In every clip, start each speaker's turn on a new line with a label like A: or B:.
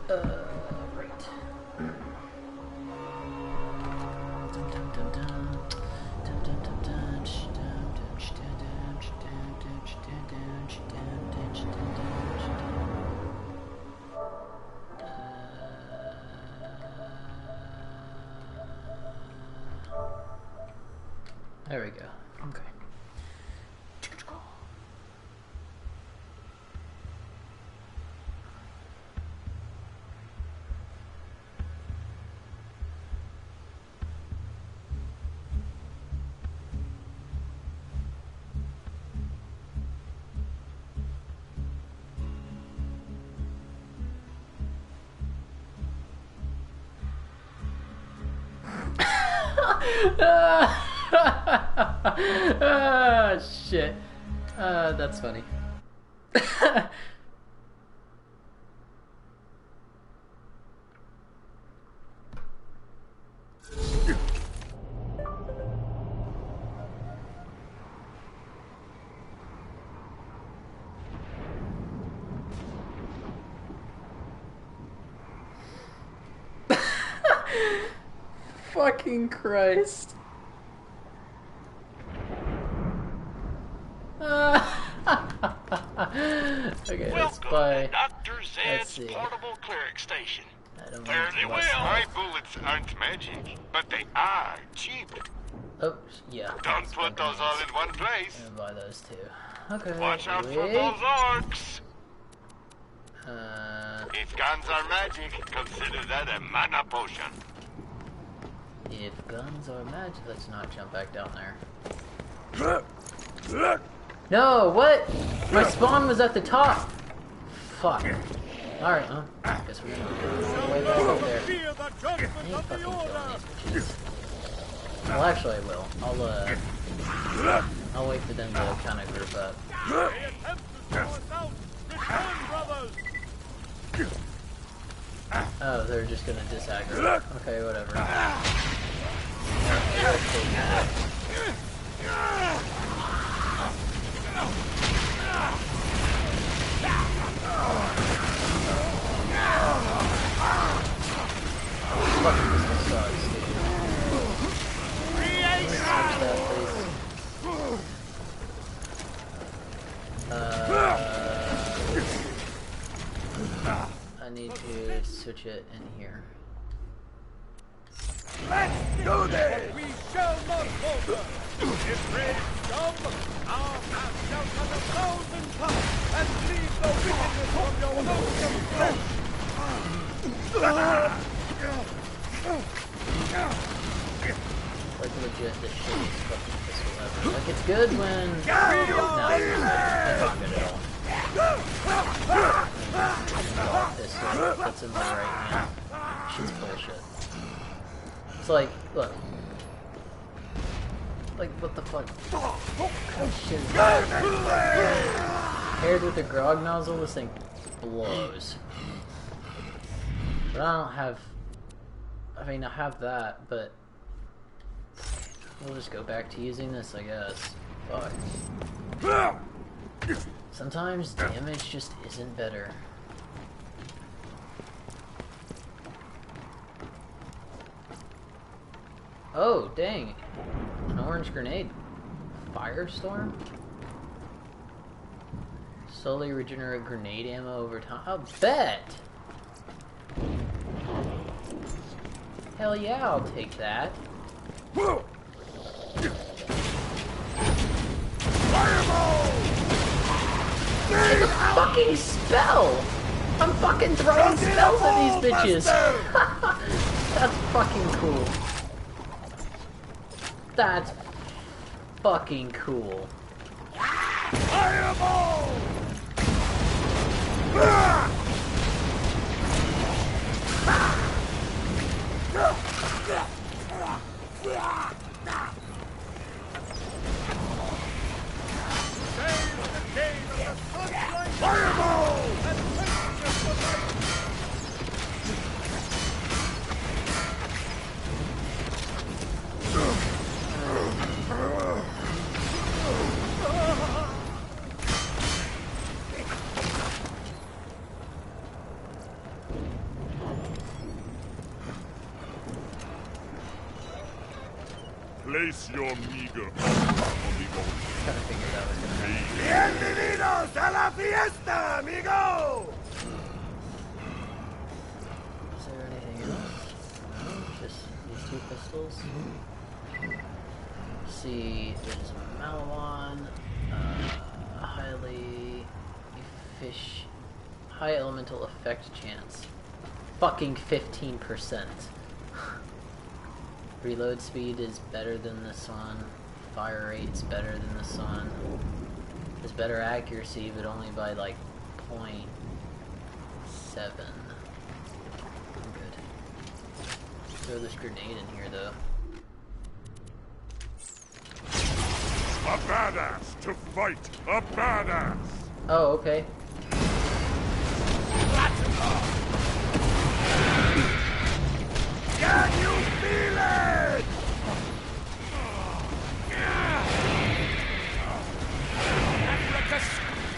A: Right. There we go. Okay. Ah, shit. That's funny. Fucking Christ. Okay, let's buy.
B: Dr. Zed's portable cleric station. Fairly well. My bullets aren't magic, but they are cheap.
A: Oh, yeah.
B: Don't put those all in one place.
A: I'm gonna buy those too. Okay.
B: Watch out for those orcs. If guns are magic, consider that a mana potion.
A: If guns are magic, let's not jump back down there. No, what? My spawn was at the top. Fuck. Alright, huh? Guess we're gonna go way back up there. I ain't fucking killing these bitches. Well, actually I will. I'll wait for them to kind of group up. Oh, they're just gonna disaggro. Okay, whatever. Fucking this sucks, dude. I need to switch it in here.
C: Let's do this! We shall not falter! If rain come, our path shall cut 1,000 paths and leave the wickedness on your lonesome flesh!
A: Like legit the shittiest fucking pistol ever. Like it's good when... No, it's not good at all. Pistol that's in my right hand. Shit's bullshit. It's like, look. Like, what the fuck? Oh, shit. Paired with the grog nozzle, this thing blows. But I don't have... I mean, I have that, but... We'll just go back to using this, I guess. Fuck. Sometimes damage just isn't better. Oh, dang. An orange grenade. Firestorm? Slowly regenerate grenade ammo over time. I'll bet! Hell yeah, I'll take that.
C: Fireball!
A: It's a fucking spell! I'm fucking throwing spells at these bitches! That's fucking cool. That's fucking cool.
C: Fireball! Fireball!
B: Place your meager on the altar.
A: Kind of figured that was gonna happen.
C: Bienvenidos a la fiesta, amigo!
A: Is there anything else? No, just these two pistols. See, there's a Malawan, high elemental effect chance. Fucking 15%. Reload speed is better than this one. Fire rate's better than this one. There's better accuracy, but only by like 0.7. I'm good. Throw this grenade in here though.
B: A badass to fight a badass!
A: Oh, okay.
C: Can you feel it?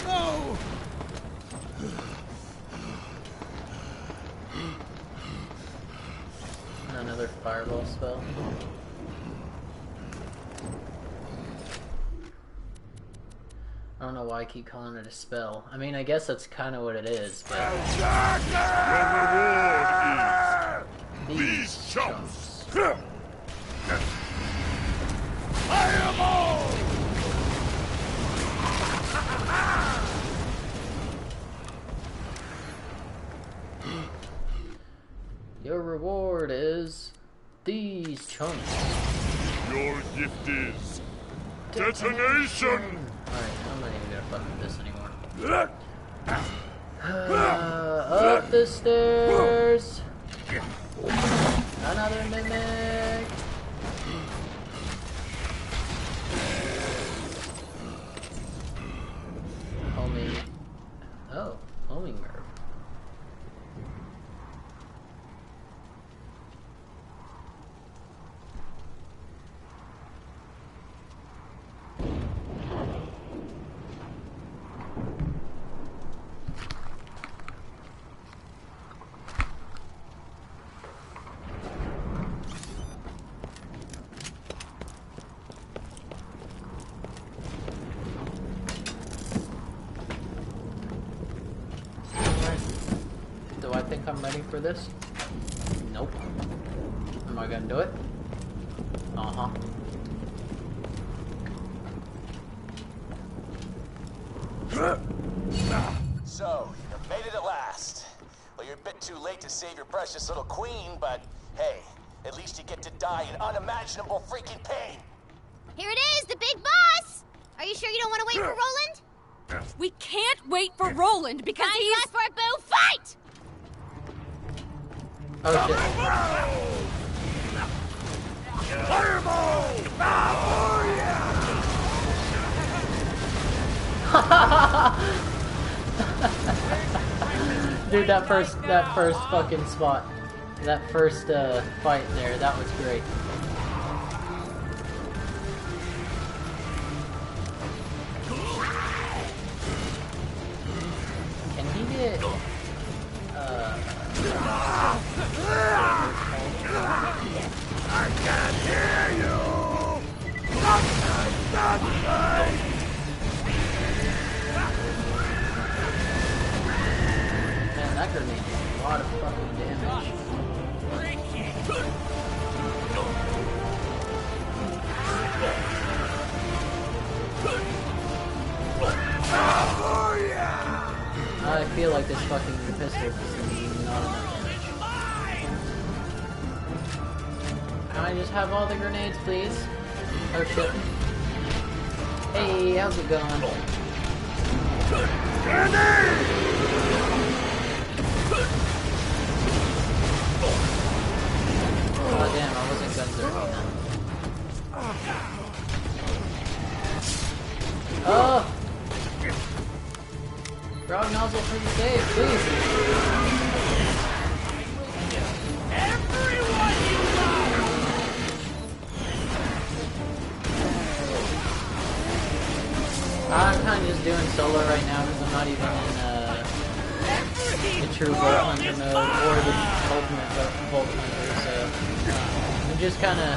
C: No!
A: Another fireball spell. I don't know why I keep calling it a spell. I mean, I guess that's kind of what it is, but...
B: The reward is... These chumps!
C: Fireball!
A: Your reward is... these chunks.
B: Your gift is... detonation!
A: Alright, I'm not even gonna fuck with this anymore. Up the stairs! Another mimic! Homing... Oh, homing nerve. Do I think I'm ready for this? Nope. Am I gonna do it? Uh-huh.
D: So, you made it at last. Well, you're a bit too late to save your precious little queen, but hey, at least you get to die in unimaginable freaking pain.
E: Here it is, the big boss! Are you sure you don't want to wait for Roland?
F: We can't wait for Roland because he's...
E: Time for a boo fight!
A: Oh shit.
C: Fireball!
A: Dude, that first fucking spot. That first fight there, that was great. Can he get
C: I can't hear you!
A: Man, that grenade did a lot of fucking damage. I feel like this fucking pistol is not enough damage. Can I just have all the grenades, please? Oh shit. Hey, how's it going? Oh damn, I wasn't gunzerking that. Oh! Grog nozzle for the save, please!
C: Everyone you love!
A: I'm kind of just doing solo right now because I'm not even in the true Bolt Hunter mode or the ultimate Bolt Hunter, so I'm just kind of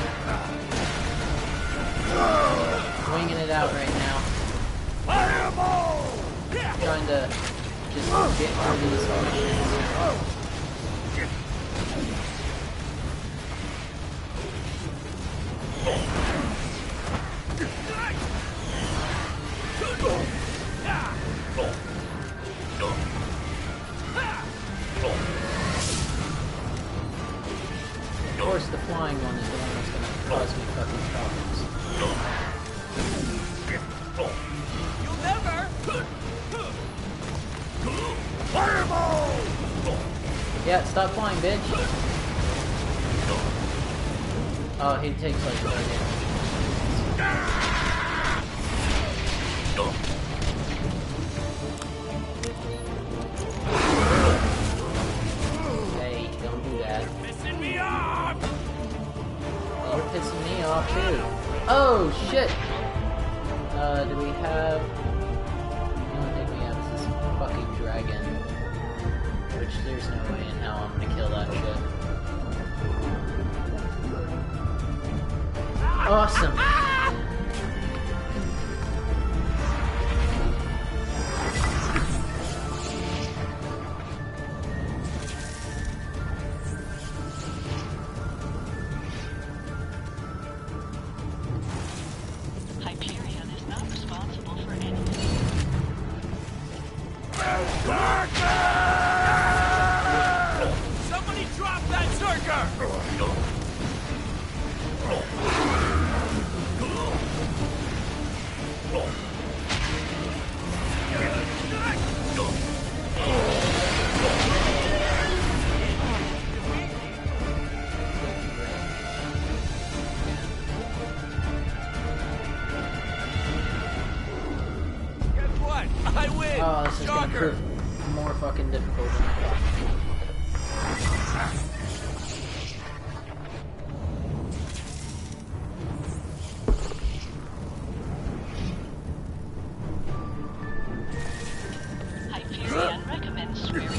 A: Winging it out right now.
C: Fireball!
A: Trying to just get through these functions. Of course, the flying one is the one that's going to cause me fucking problems.
C: You'll never! Fireball!
A: Yeah, stop flying, bitch. Oh, he takes like 4 damage. Hey, don't do that.
C: Pissing me off!
A: You're pissing me off too. Oh shit! Do we have? The only thing we have is this fucking dragon. Which there's no way in hell I'm gonna kill that shit. Awesome!
G: Hyperion is not responsible for anything.
C: Somebody drop that Zerker! Guess what? I win!
A: Oh, this is gonna
C: Shocker.
A: prove more fucking difficult than I thought.
G: Hyperion recommends swearing.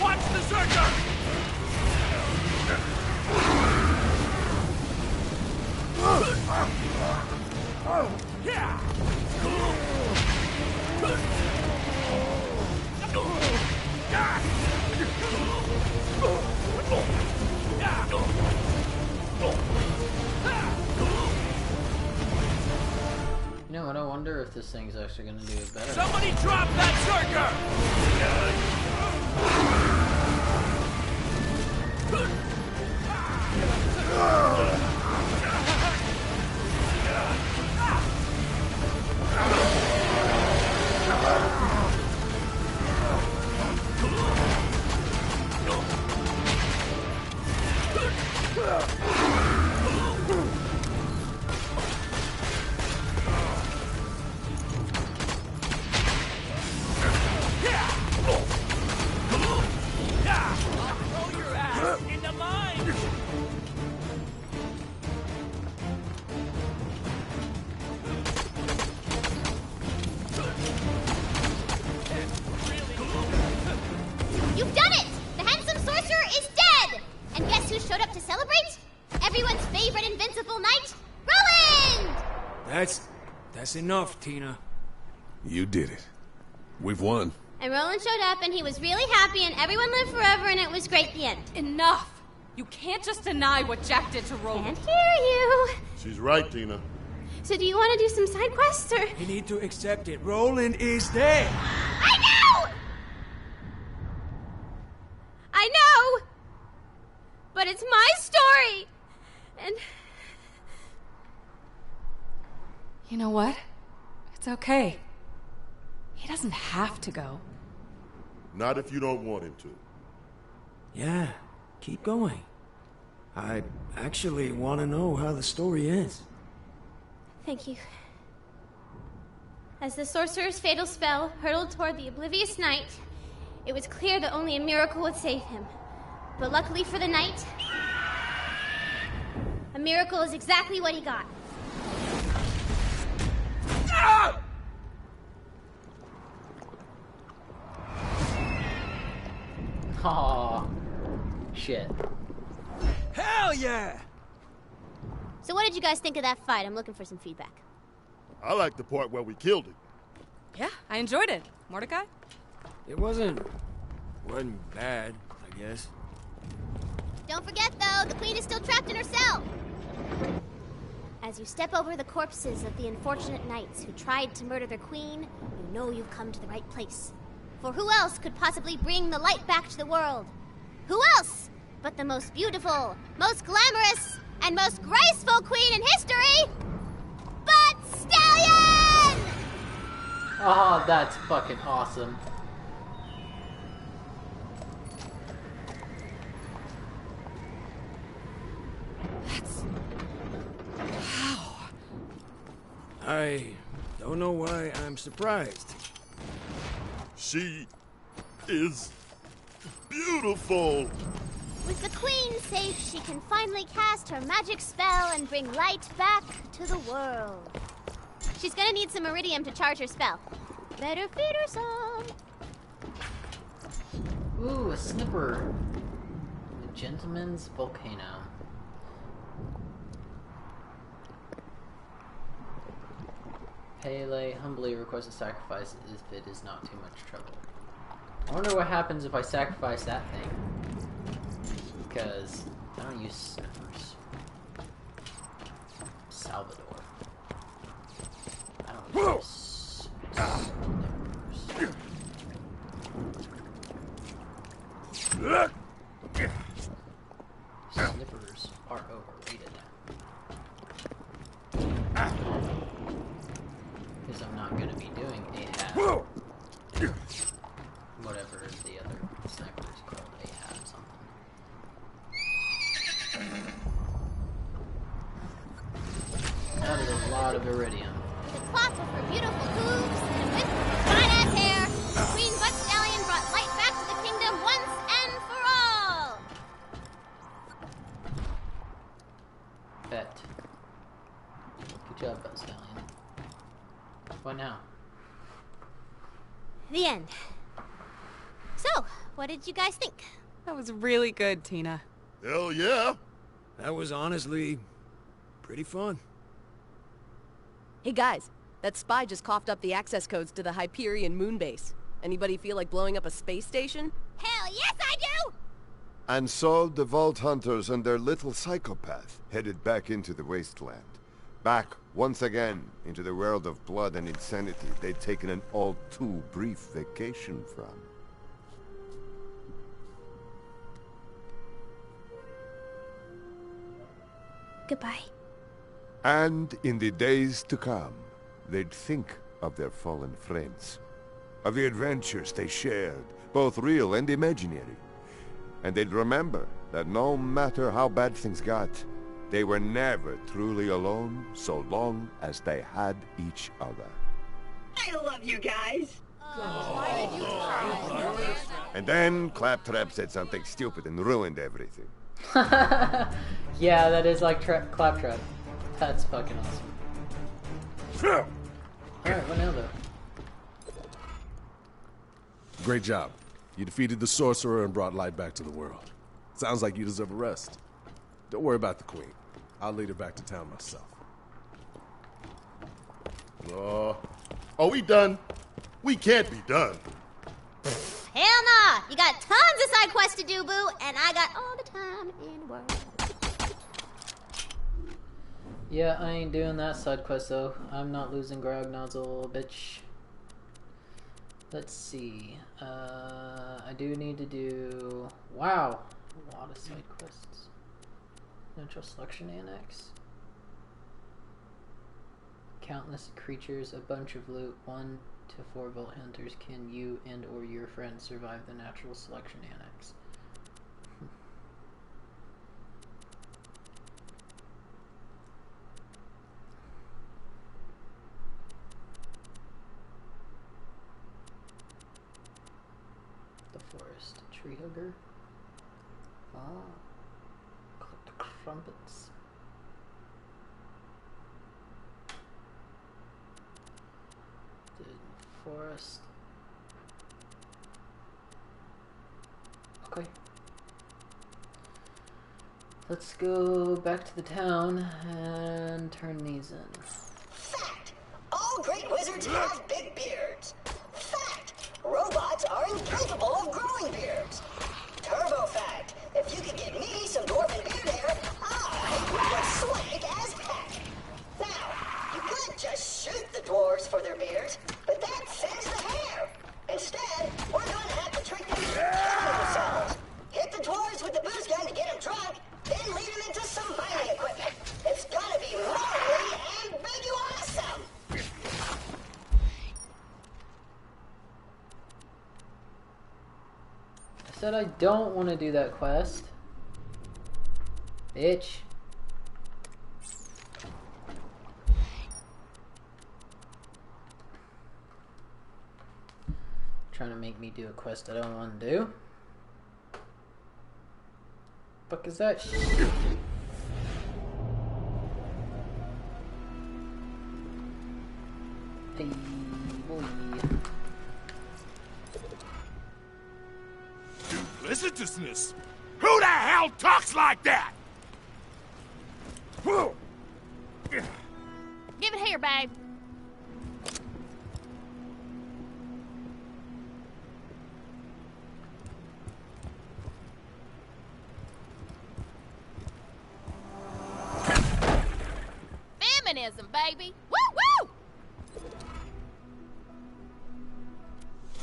C: Watch the Zerker! Yeah!
A: You know what? I wonder if this thing's actually gonna do it better.
C: Somebody drop that Zerker! Throw your ass into mine!
E: You've done it! The handsome sorcerer is dead! And guess who showed up to celebrate? Everyone's favorite invincible knight, Roland!
H: That's enough, Tina.
I: You did it. We've won.
E: And Roland showed up and he was really happy and everyone lived forever and it was great, the end.
F: Enough! You can't just deny what Jack did to Roland.
E: Can't hear you.
I: She's right, Tina.
E: So do you want to do some side quests or?
H: You need to accept it. Roland is dead.
E: I know! I know! But it's my story! And...
F: You know what? It's okay. He doesn't have to go.
I: Not if you don't want him to.
H: Yeah, keep going. I actually want to know how the story ends.
E: Thank you. As the sorcerer's fatal spell hurtled toward the oblivious knight, it was clear that only a miracle would save him. But luckily for the knight, a miracle is exactly what he got.
A: Aw. Shit.
C: Hell yeah!
E: So what did you guys think of that fight? I'm looking for some feedback.
I: I like the part where we killed it.
F: Yeah, I enjoyed it. Mordecai?
H: It wasn't bad, I guess.
E: Don't forget, though, the queen is still trapped in her cell. As you step over the corpses of the unfortunate knights who tried to murder their queen, you know you've come to the right place. For who else could possibly bring the light back to the world? Who else but the most beautiful, most glamorous, and most graceful queen in history, but Stallion!
A: Oh, that's fucking awesome.
H: I don't know why I'm surprised.
I: She is beautiful.
E: With the queen safe, she can finally cast her magic spell and bring light back to the world. She's gonna need some iridium to charge her spell. Better feed her some.
A: Ooh, a snipper. The Gentleman's Volcano. Pele humbly requests a sacrifice if it is not too much trouble. I wonder what happens if I sacrifice that thing. Because I don't use snippers. Salvador. I don't use snippers. Snippers are overrated. Because I'm not going to be doing Ahab. Whatever the other sniper is called. Ahab something. That is a lot of iridium.
E: With a cloth with her beautiful hooves and a wisp of her fine-ass hair, Queen Butt Stallion brought light back to the kingdom once and for all!
A: Bet. Good job, Butt Stallion. What now?
E: The end. So, what did you guys think?
F: That was really good, Tina.
I: Hell yeah.
H: That was honestly pretty fun.
J: Hey guys, that spy just coughed up the access codes to the Hyperion moon base. Anybody feel like blowing up a space station?
E: Hell yes, I do!
K: And so the Vault Hunters and their little psychopath headed back into the wasteland. Back, once again, into the world of blood and insanity they'd taken an all too brief vacation from.
E: Goodbye.
K: And in the days to come, they'd think of their fallen friends. Of the adventures they shared, both real and imaginary. And they'd remember that no matter how bad things got, they were never truly alone so long as they had each other.
L: I love you guys.
K: And then Claptrap said something stupid and ruined everything.
A: Yeah, that is like Claptrap. That's fucking awesome. Alright, what now though?
I: Great job. You defeated the sorcerer and brought light back to the world. Sounds like you deserve a rest. Don't worry about the queen. I'll lead her back to town myself. Are we done? We can't be done.
E: Hell nah! You got tons of side quests to do, boo, and I got all the time in the world.
A: Yeah, I ain't doing that side quest though. I'm not losing Grog Nozzle, bitch. Let's see. I do need to do... Wow! A lot of side quests. Natural Selection Annex. Countless creatures, a bunch of loot. 1 to 4 Vault Hunters. Can you and or your friends survive the Natural Selection Annex? The forest. Tree hugger. Ah. Collect the crumpets. forest. Okay. Let's go back to the town and turn these in.
L: Fact. All great wizards have big beards. Fact. Robots are incapable of growing beards. Turbo fact. If you could get me some dwarven beard hair, I would look swank as heck. Now, you could just shoot the dwarves for their beards, but that thins the hair. Instead, we're going to have to trick them into killing themselves. Hit the dwarves with the boost gun to get them drunk, then lead them into some mining equipment. It's gonna be morally ambiguous.
A: I said I don't want to do that quest. Bitch. Trying to make me do a quest I don't want to do. Fuck is that shit? Hey, boy.
C: Duplicitousness? Who the hell talks like that?
E: Give it here, babe. Feminism, baby. Woo woo!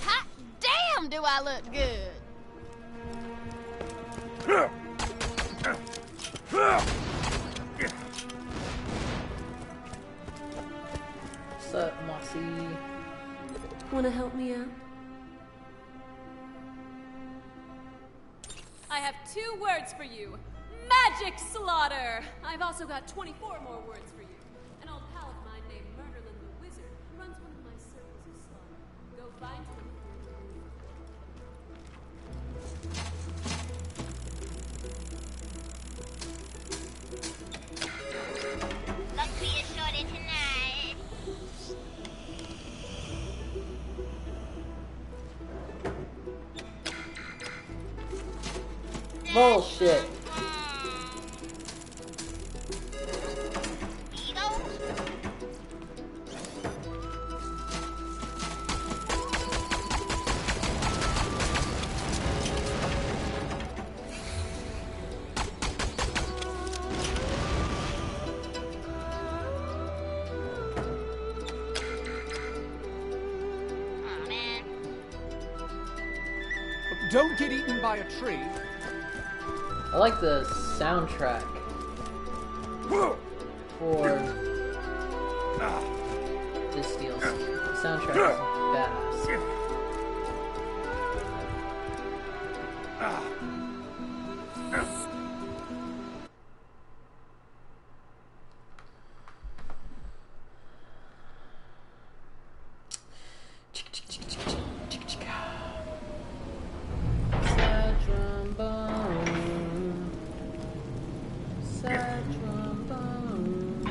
E: Hot damn, do I look good?
A: What's up, Mossy?
J: Wanna help me out?
F: I have 2 words for you. Magic slaughter! I've also got 24 more words for you. An old pal of mine named Borderland the Wizard runs one of my circles of slaughter. Go find him.
E: Must be a shorty tonight.
A: Bullshit.
C: Don't get eaten by a tree.
A: I like the soundtrack for this DLC. The soundtrack is badass. Sad trombone. Sad trombone.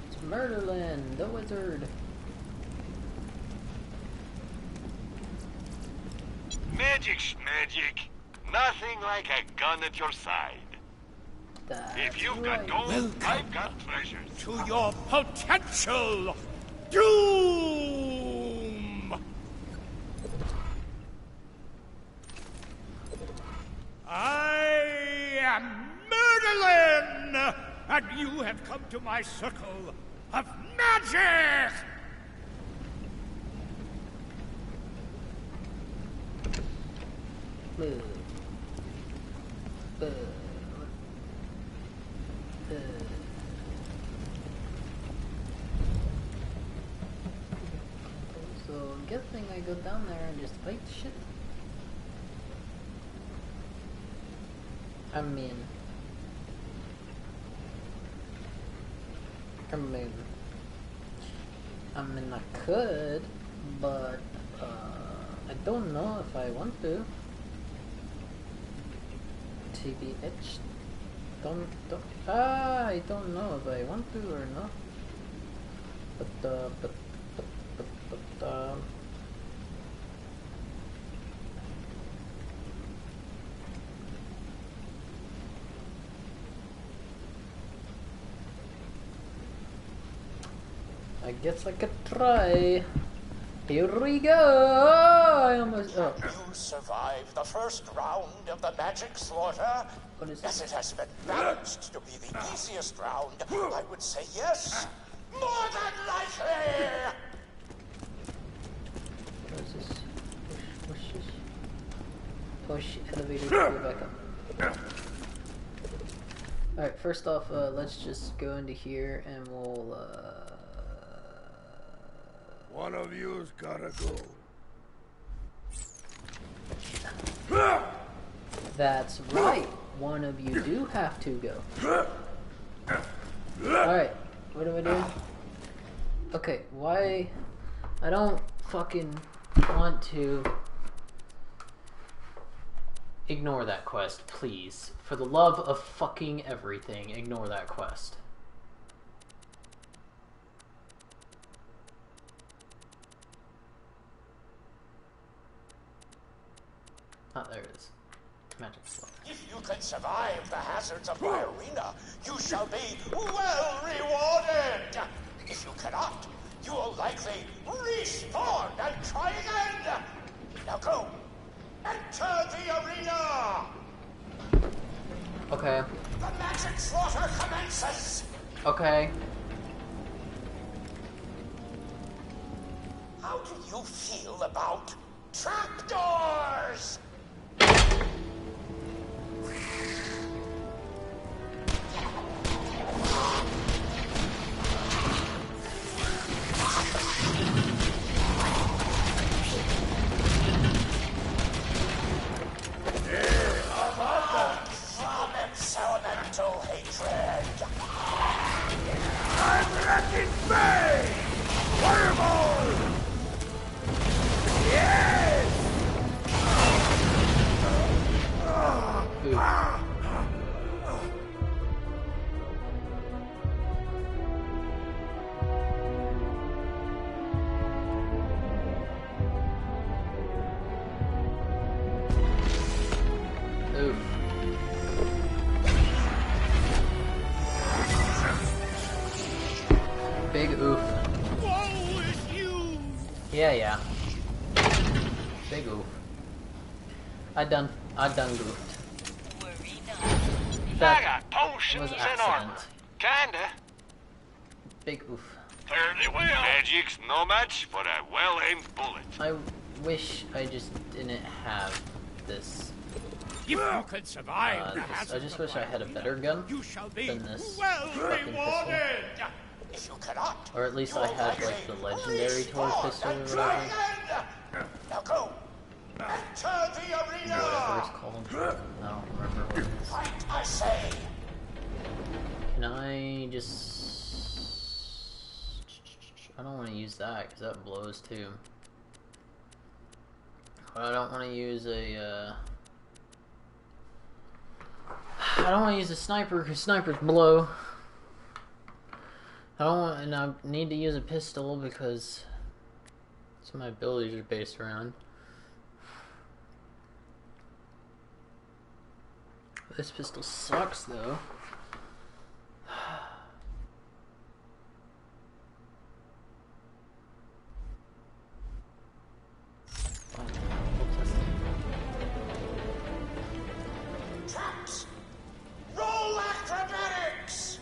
A: It's Murderland, the wizard.
B: Magic's magic. Nothing like a gun at your side. If you've got gold, I've got treasures.
C: To your potential doom! I am Borderland, and you have come to my circle of magic!
A: Boo. Boo. Boo. So, I'm guessing I go down there and just fight shit. I mean, I could, but I don't know if I want to. TBH, I don't know if I want to or not. But style. I guess I could try. Here we go! I almost. Oh.
D: You survived the first round of the magic slaughter.
A: What is
D: As
A: this?
D: it has been balanced to be the easiest round, I would say yes. More than likely!
A: What is this? Push this. Push elevator to go back up. Alright, first off, let's just go into here and we'll,
C: One of you's gotta go.
A: That's right. One of you do have to go. Alright, what do I do? Okay, why? I don't fucking want to ignore that quest, please. For the love of fucking everything, ignore that quest. Oh, there it is. Magic slot.
D: If you can survive the hazards of my arena, you shall be well rewarded. If you cannot, you will likely respawn and try again. Now go. Enter the arena.
A: Okay.
D: The magic slaughter commences.
A: Okay.
D: How do you feel about trapdoors? Elemental hatred.
C: I'm wrecking Bay! Fireball! Yes!
A: Oof. Big oof.
C: Woe is you!
A: Yeah. Big oof. I done goofed.
B: I
A: That
B: got potions
A: was
B: and
A: accident.
B: armor. Kinda.
A: Big oof.
B: Fairly well. Magic's no match for a well-aimed bullet.
A: I wish I just didn't have this.
C: If you can survive the
A: I
C: hazards
A: just
C: of
A: wish I
C: my
A: had a
C: arena,
A: better gun
C: you shall be
A: than this
C: well
A: fucking
C: rewarded.
D: If you cannot,
A: Or at least I had like the legendary torch pistol or whatever.
D: now go. Enter the arena.
A: Whatever it's called. I don't remember what it is.
D: Fight, I say.
A: Can I just... I don't want to use that because that blows too. But I don't want to use a... I don't want to use a sniper because snipers blow. I don't want, and I need to use a pistol because that's what my abilities are based around. This pistol sucks though.
D: Traps. Roll acrobatics.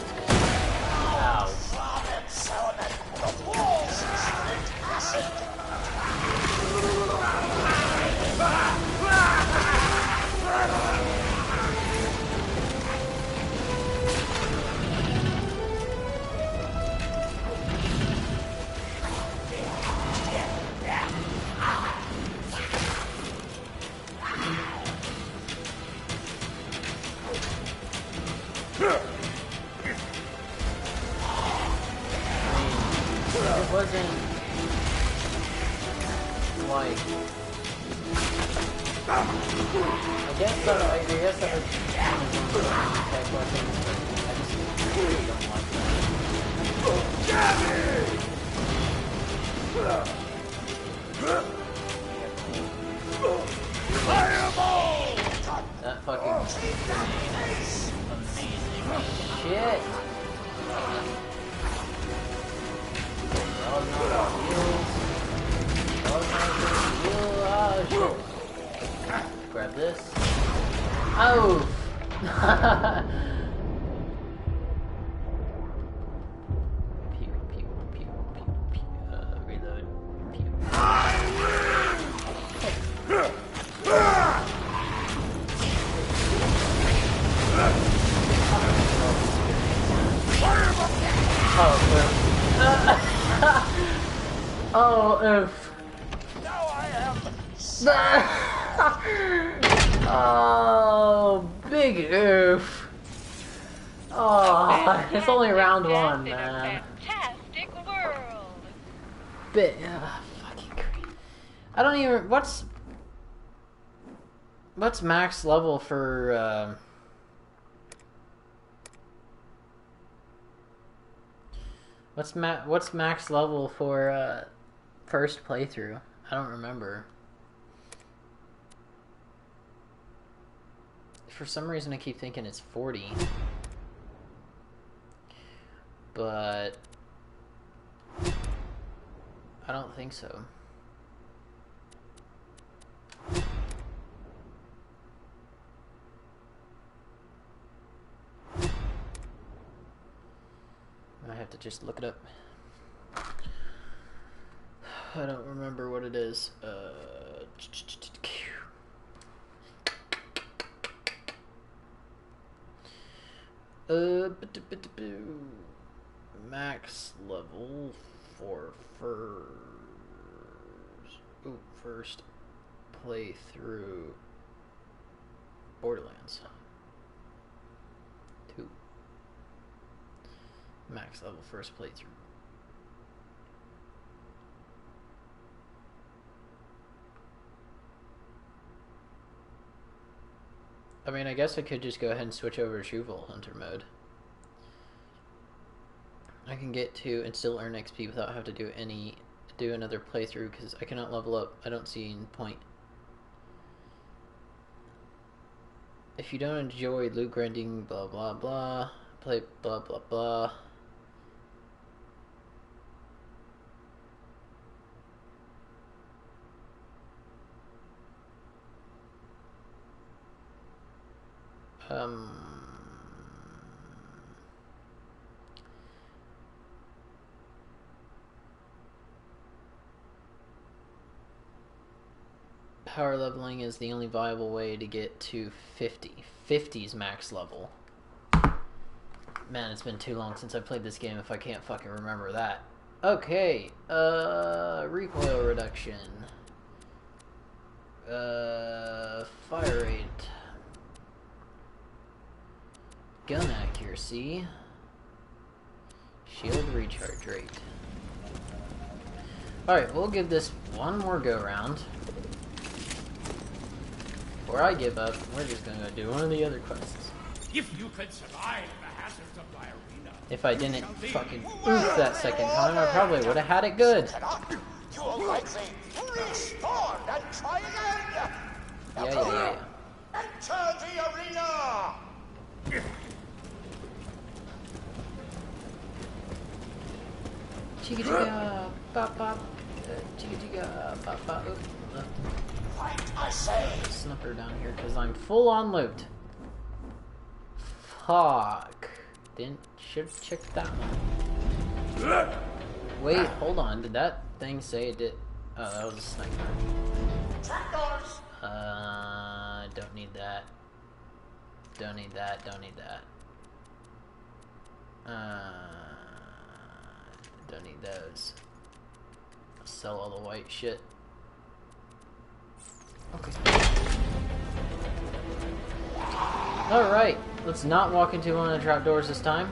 A: Ow.
D: Flamen's element. The walls spit acid.
A: It wasn't guess that I guess that would tech weapons, but I just really don't like
C: Fireball!
A: that fucking shit. Grab this. Oh! Pew, pew, pew, pew, pew. Reload. Pew. Oh, oof.
D: Now I am.
A: Oh, big oof. Oh, it's only round one, man.
G: Fantastic world.
A: Bit, fucking crazy. I don't even. What's max level for? What's max level for first playthrough? I don't remember. For some reason I keep thinking it's 40. But I don't think so. I have to just look it up. I don't remember what it is. Max level for first playthrough Borderlands 2. Max level first playthrough. I mean, I guess I could just go ahead and switch over to Shoeval Hunter mode. I can get to and still earn XP without having to do another playthrough because I cannot level up. I don't see any point. If you don't enjoy loot grinding, blah blah blah, play blah blah blah. Power leveling is the only viable way to get to 50. 50's max level. Man, it's been too long since I played this game if I can't fucking remember that. Okay, recoil reduction. Fire rate. Gun accuracy. Shield recharge rate. Alright, we'll give this one more go round. Before I give up, we're just gonna go do one of the other quests.
C: If you could survive the hazards of my arena.
A: If I didn't fucking oof that second time, I probably would have had it good.
D: You will likely respawn and try again.
A: Yeah.
D: Enter the arena.
A: Chicka chicka, bop bop, chicka chicka, bop bop.
D: Fight, I say.
A: Snuffer down here because I'm full on loot. Fuck. Should check that one. Wait, hold on. Did that thing say it did? Oh, that was a sniper. Don't need that. Don't need that. Don't need that. Don't need those. Sell all the white shit. Okay. Alright, let's not walk into one of the trapdoors this time.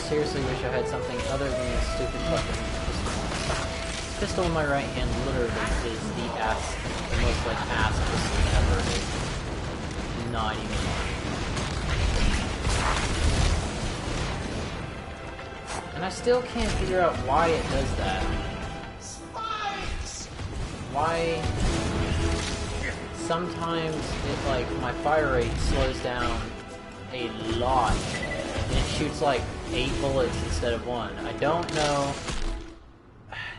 A: seriously wish I had something other than this stupid fucking pistol. This pistol in my right hand literally is the most like ass pistol ever. Not even. And I still can't figure out why it does that. Why sometimes it like my fire rate slows down a lot and it shoots like 8 bullets instead of 1. I don't know,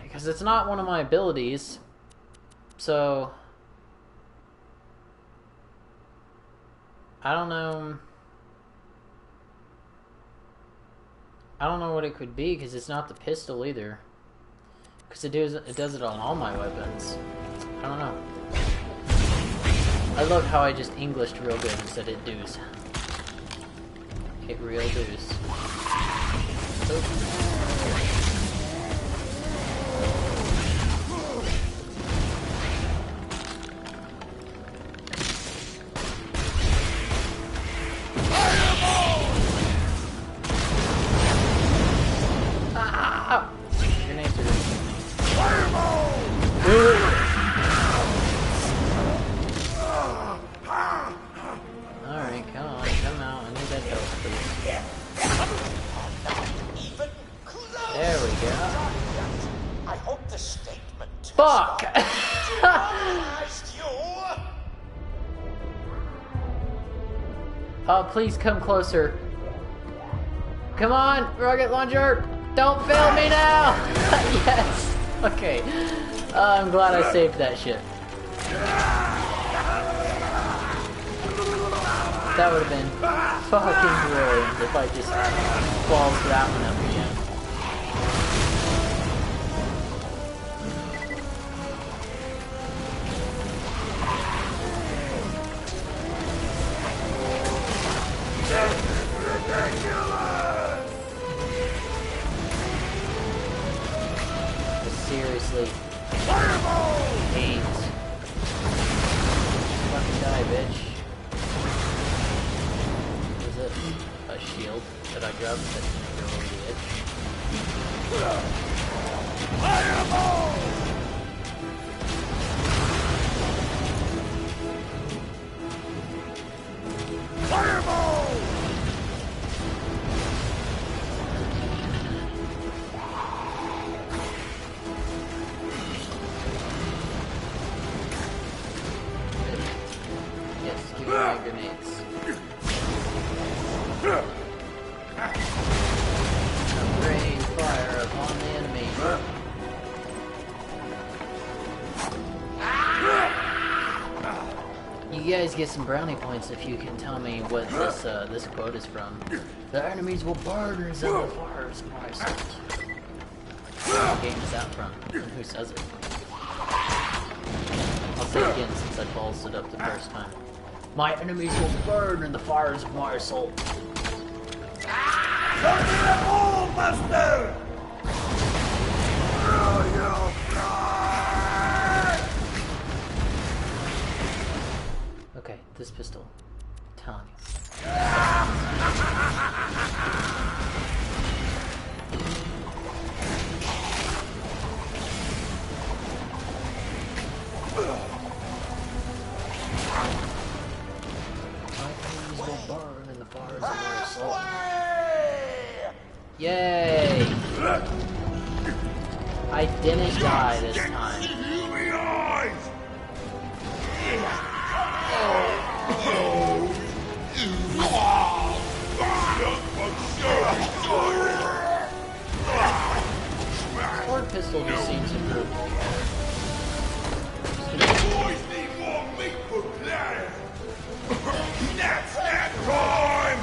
A: because it's not one of my abilities, so I don't know what it could be, because it's not the pistol either, because it does it on all my weapons. I don't know. I love how I just Englished real good instead of do's. Hit real do's. Ah! Grenades are good. Fireball! Alright, come on, come out. I need that health, please. There we go.
D: I hope the statement.
A: Fuck! Oh, please come closer. Come on, rocket launcher! Don't fail me now! Yes! Okay. I'm glad I saved that shit. That would have been fucking brilliant if I just balls that one up again. Seriously. Fireball! Hate. Fucking die, bitch. Is it a shield that I grabbed that didn't go over the edge? Fireball! Fireball! Grenades. Rain fire upon the enemy. You guys get some brownie points if you can tell me what this quote is from. The enemies will burn as in the fires of my soul. What game is that from? And who says it? I'll say it again since I ballsed it up the first time. My enemies will burn in the fires of my soul. Okay, this pistol. I'm telling you. Yay! I didn't die this time. Sword pistol just seems improved.
C: Boys need more meat for platter. That's that time!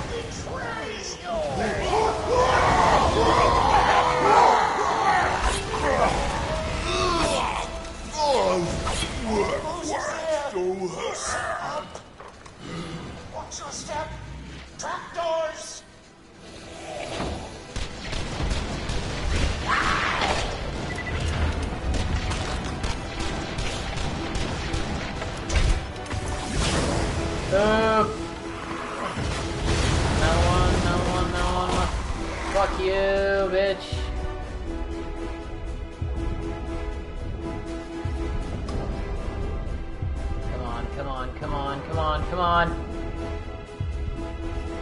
D: Watch your step. Trapdoors.
A: Fuck you, bitch. Come on, come on, come on, come on, come on.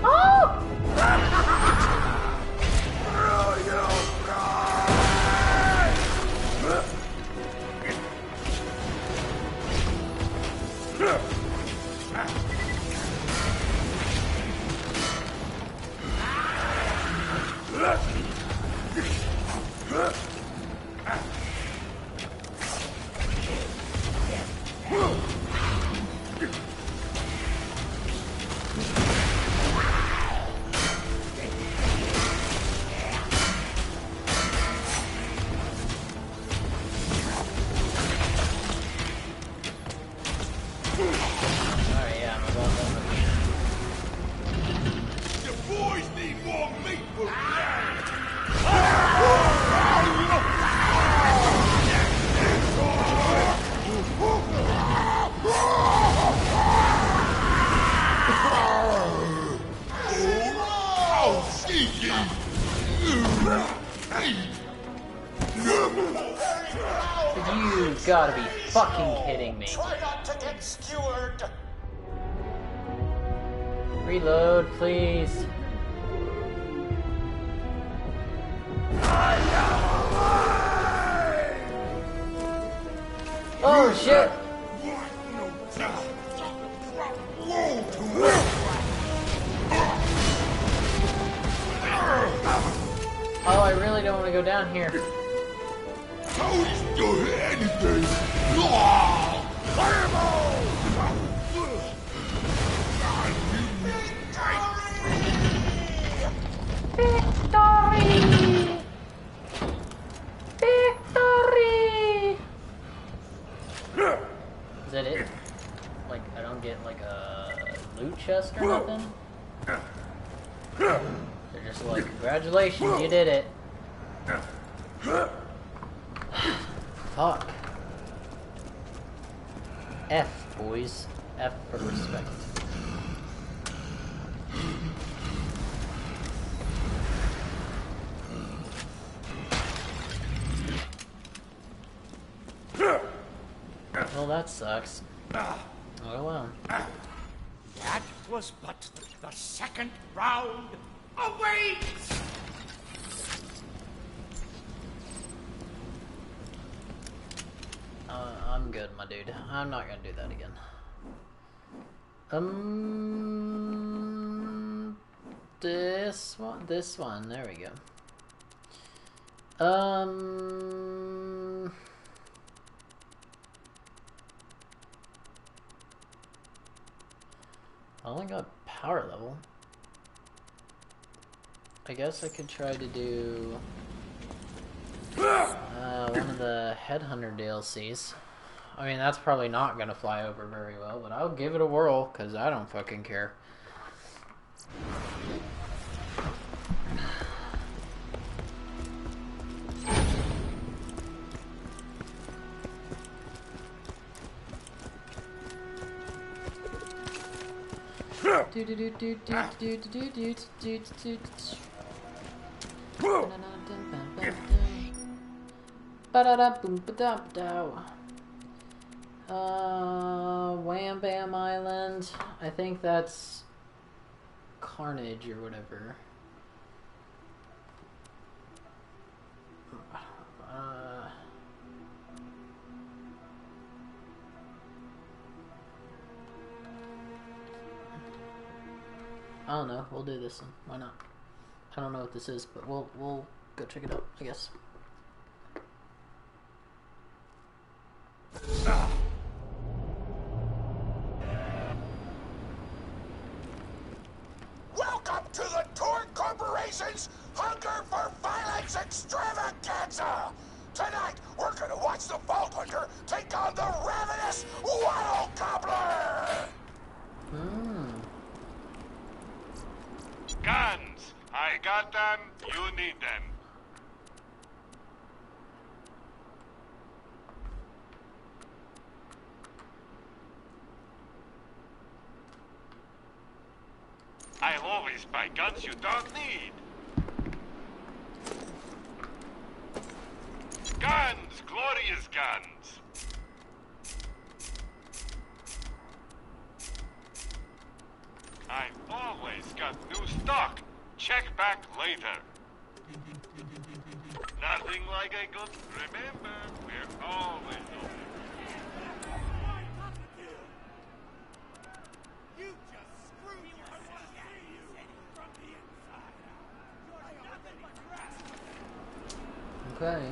A: Oh! You gotta be fucking kidding me.
D: Try not to get skewered.
A: Reload, please. Oh shit! Oh, I really don't want to go down here. Victory! Victory! Is that it? Like, I don't get like a loot chest or nothing? They're just like, congratulations, you did it. Fuck. F, boys. F for respect. Well, that sucks. Oh well.
C: That was but the second round. Awaits!
A: I'm good, my dude. I'm not gonna do that again. This one, there we go. I only got power level. I guess I could try to do one of the Headhunter DLCs. I mean, that's probably not gonna fly over very well, but I'll give it a whirl, because I don't fucking care. Wham Bam Island. I think that's Carnage or whatever. I don't know. We'll do this one. Why not? I don't know what this is, but we'll go check it out, I guess.
D: Welcome to the Torque Corporation's Hunger for Violence Extravaganza! Tonight, we're gonna watch the Vault Hunter take on the ravenous Waddle Gobbler!
B: Guns! I got them, you need them. I'll always buy guns you don't need. got new stock. Check back later. Nothing like a good... Remember, we're always open.
C: You just screwed yourself. From the inside out. You're nothing but trash.
A: Okay.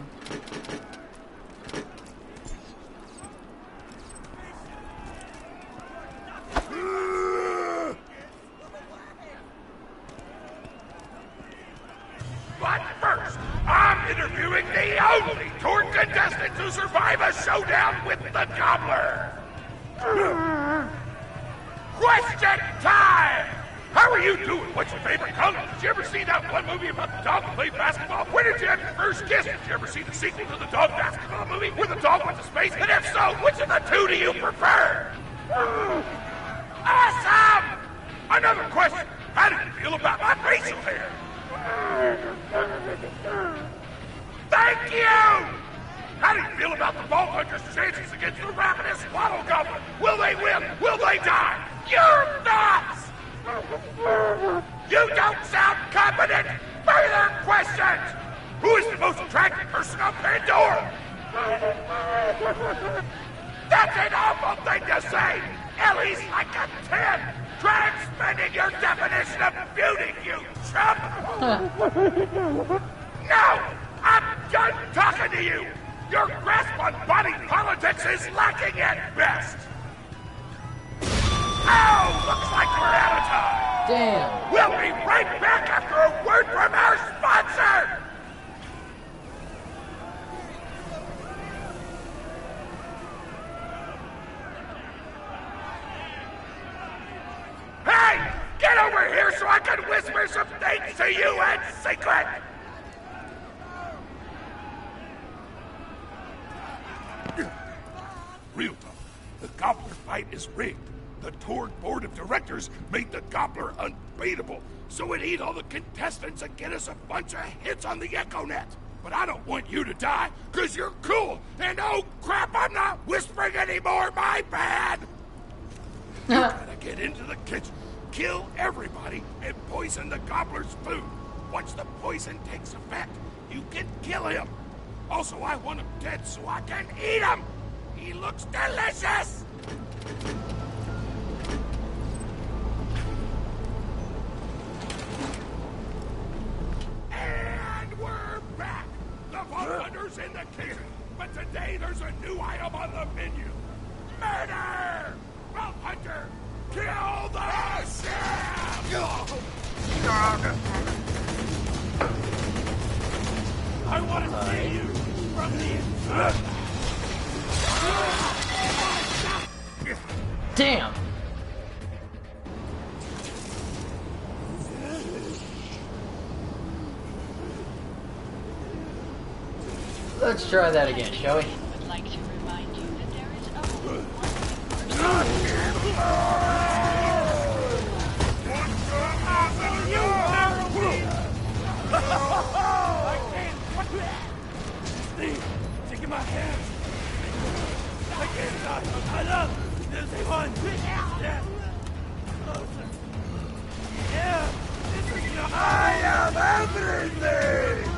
M: But first, I'm interviewing the only tour contestant to survive a showdown with the Gobbler. Question time! How are you doing? What's your favorite color? Did you ever see that one movie about the dog who played basketball? Where did you have your first kiss? Did you ever see the sequel to the dog basketball movie where the dog went to space? And if so, which of the two do you prefer? Awesome! Another question. How did you feel about my facial hair? Thank you! How do you feel about the Vault Hunter's chances against the ravenous Swaddle Goblin? Will they win? Will they die? Your thoughts! You don't sound competent! Further questions! Who is the most attractive person on Pandora? That's an awful thing to say! Ellie's like a 10! Try expanding your definition of beauty, you chump! No! I'm done talking to you! Your grasp on body politics is lacking at best! Oh, looks like we're out of time!
A: Damn!
M: We'll be right back after a word from our sponsor! Hey! Get over here so I can whisper some things to you in secret! Real talk. The Gobbler fight is rigged. The tour board of directors made the Gobbler unbeatable, so it'd eat all the contestants and get us a bunch of hits on the EchoNet. But I don't want you to die, because you're cool, and oh crap, I'm not whispering anymore, my bad! You gotta get into the kitchen, kill everybody, and poison the Gobbler's food. Once the poison takes effect, you can kill him. Also, I want him dead so I can eat him! He looks delicious! And we're back! The Vault Hunter's in the kitchen, but today there's a new item on the menu. Murder! Vault Hunter, kill the chef! I want to see you from the inside!
A: Damn! Let's try that again, shall we?
G: I would like to remind you that there is only
C: Steve, taking my hand. I can't stop. I love. There's one. Yeah. Closer. Yeah. This is your... I am everything!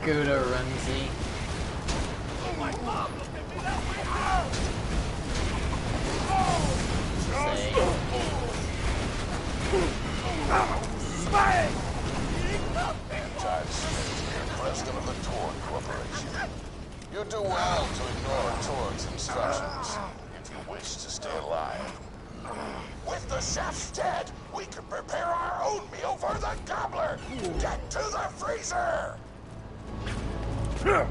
A: Gouda Rumsey.
C: Oh my God! Look at me that way!
N: President of the Torg Corporation. You do well to ignore Torg's instructions if you wish to stay alive.
D: With the chef dead, we can prepare our own meal for the Gobbler! Get to the freezer!
A: Okay.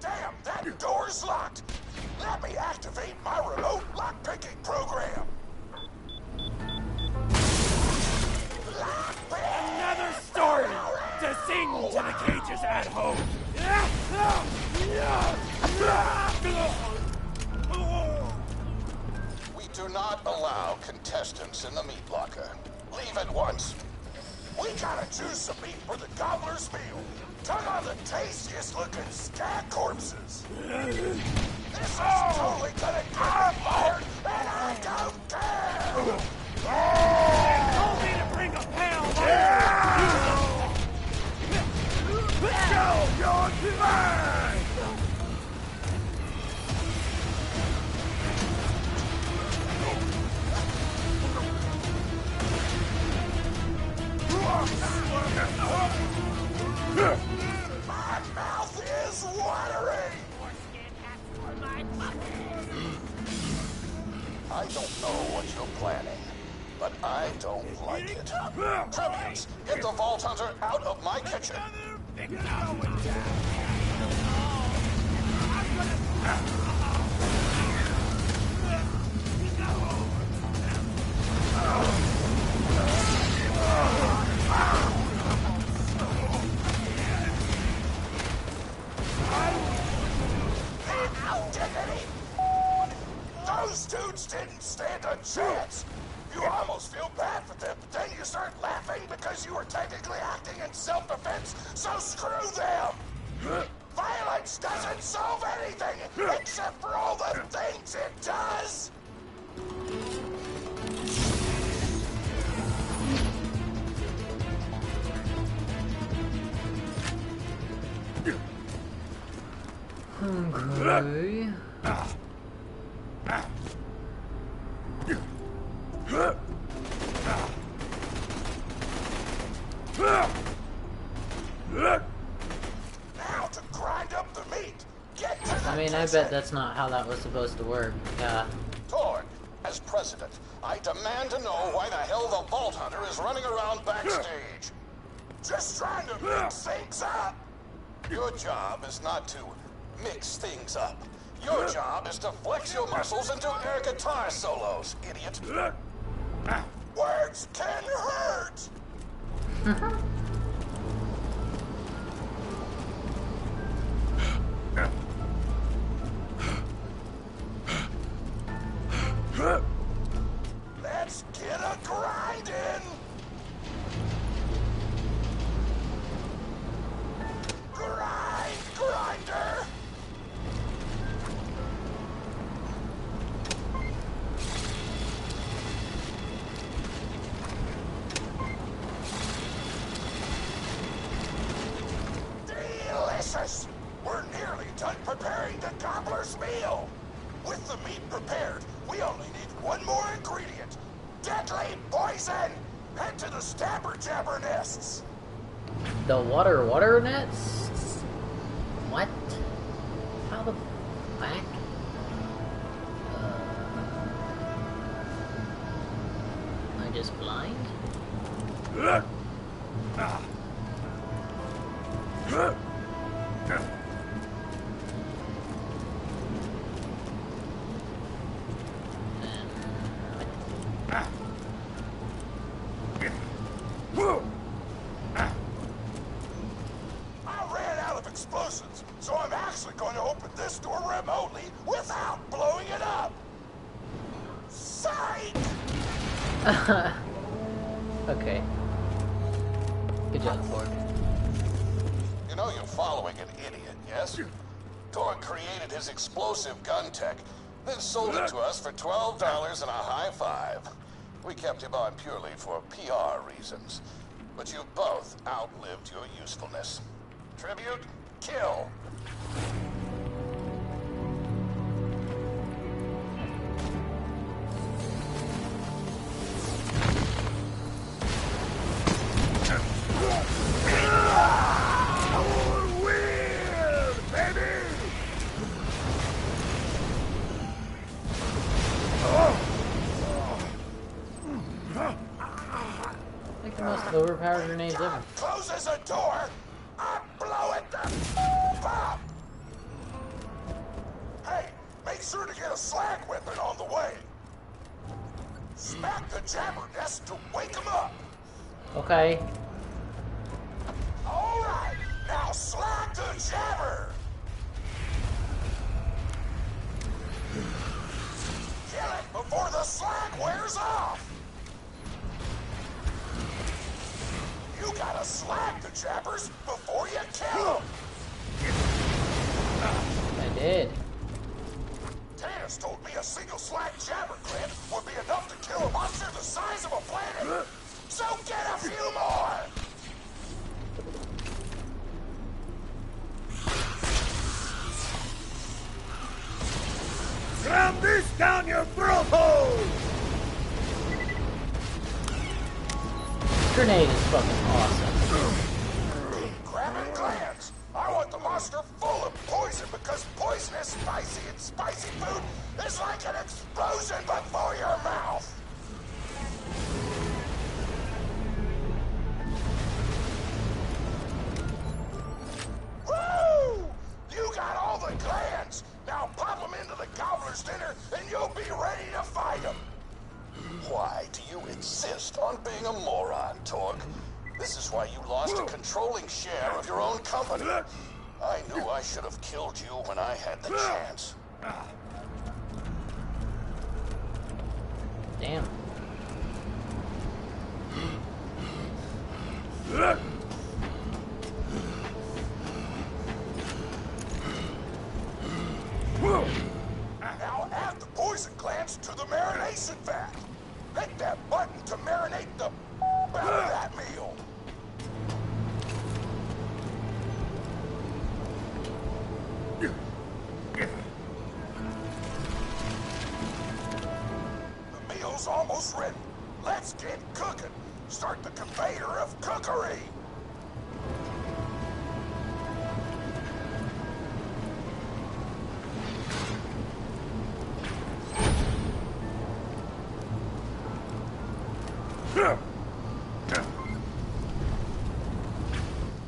D: Damn, that door's locked! Let me activate my remote lockpicking program!
C: Another story to sing to the cages at home!
N: We do not allow contestants in the meat locker. Leave at once.
D: We gotta choose some meat for the gobbler's meal. Tug on the tastiest looking scat corpses. This is totally gonna get me fired, and I don't care!
C: Told me to bring a pail! Go, you're mine!
D: My mouth is watering! I don't know what you're planning, but I don't like it. Tributes, get the Vault Hunter out of my kitchen! Those dudes didn't stand a chance! You almost feel bad for them, but then you start laughing because you were technically acting in self-defense, so screw them! Violence doesn't solve anything, except for all the things it does!
A: Okay.
D: Now to grind up the meat. Get to the
A: I mean, I bet that's not how that was supposed to work.
N: Torg, as president, I demand to know why the hell the Vault Hunter is running around backstage.
D: Just trying to mix things up.
N: Your job is not to mix things up. Your job is to flex your muscles and do air guitar solos, idiot.
D: Words can hurt. Let's get a grind in. Grinder. Delicious! We're nearly done preparing the gobbler's meal. With the meat prepared, we only need one more ingredient. Deadly poison! Head to the stabber jabber nests.
A: The water nets? What? How the fuck? Am I just blind?
D: I ran out of explosives, so I'm actually going to open this door remotely without blowing it up. Psych!
A: Okay. Good job, Ford.
N: You know you're following an idiot, yes? Torg created his explosive gun tech, then sold it to us for $12 and a high five. We kept him on purely for PR reasons. But you both outlived your usefulness. Tribute, kill.
A: Like the most overpowered grenades ever.
D: Closes a door, I blow it the up. Hey, make sure to get a slag weapon on the way. Smack the jabber nest to wake him up.
A: Okay.
D: All right, now slag the jabber.
N: before the slag wears off! You gotta slag the jabbers before you kill them!
A: I did.
N: Tanis told me a single slag jabber clip would be enough to kill a monster the size of a planet! So get a few more!
C: Ram this down your throat hole!
A: Grenade is fucking awesome.
N: Grabbing glands! I want the monster full of poison because poison is spicy and spicy food is like an explosion before your mouth! Woo! You got all the glands! Now pop them into the gobbler's dinner and you'll be ready to fight them! Why do you insist on being a moron, Torg? This is why you lost a controlling share of your own company. I knew I should have killed you when I had the chance.
A: Damn.
N: Now add the poison glands to the marination vat. Hit that button to marinate the out of that meal. The meal's almost ready. Let's get cooking. Start the conveyor of cookery.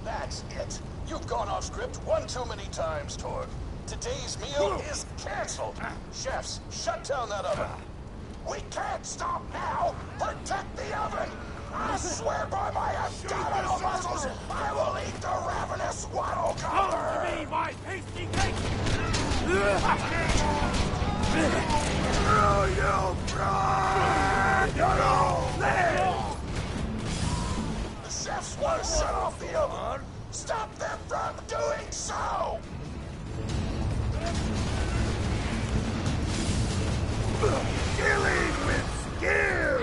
N: That's it. You've gone off script one too many times, Torg. Today's meal is canceled. Chefs, shut down that oven. We can't stop now. Protect the oven. I swear by my abdominal muscles, I will eat the ravenous waddle cobbler.
C: Come to me, my pasty cake! You pride! You're all there!
N: The chefs want to shut off the oven. Stop them from doing so!
C: Killing with skill!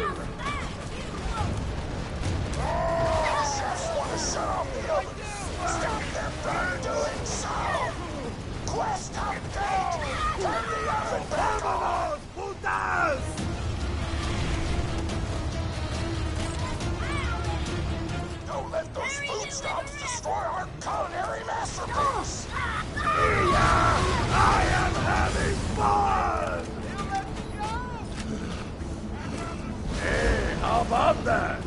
N: The chefs want to shut off the oven. Stop them from doing so! Quest update! Turn the oven back on!
C: Putas!
N: Don't let those food stops destroy our culinary masterpiece!
C: I am having fun! Hey, how about that?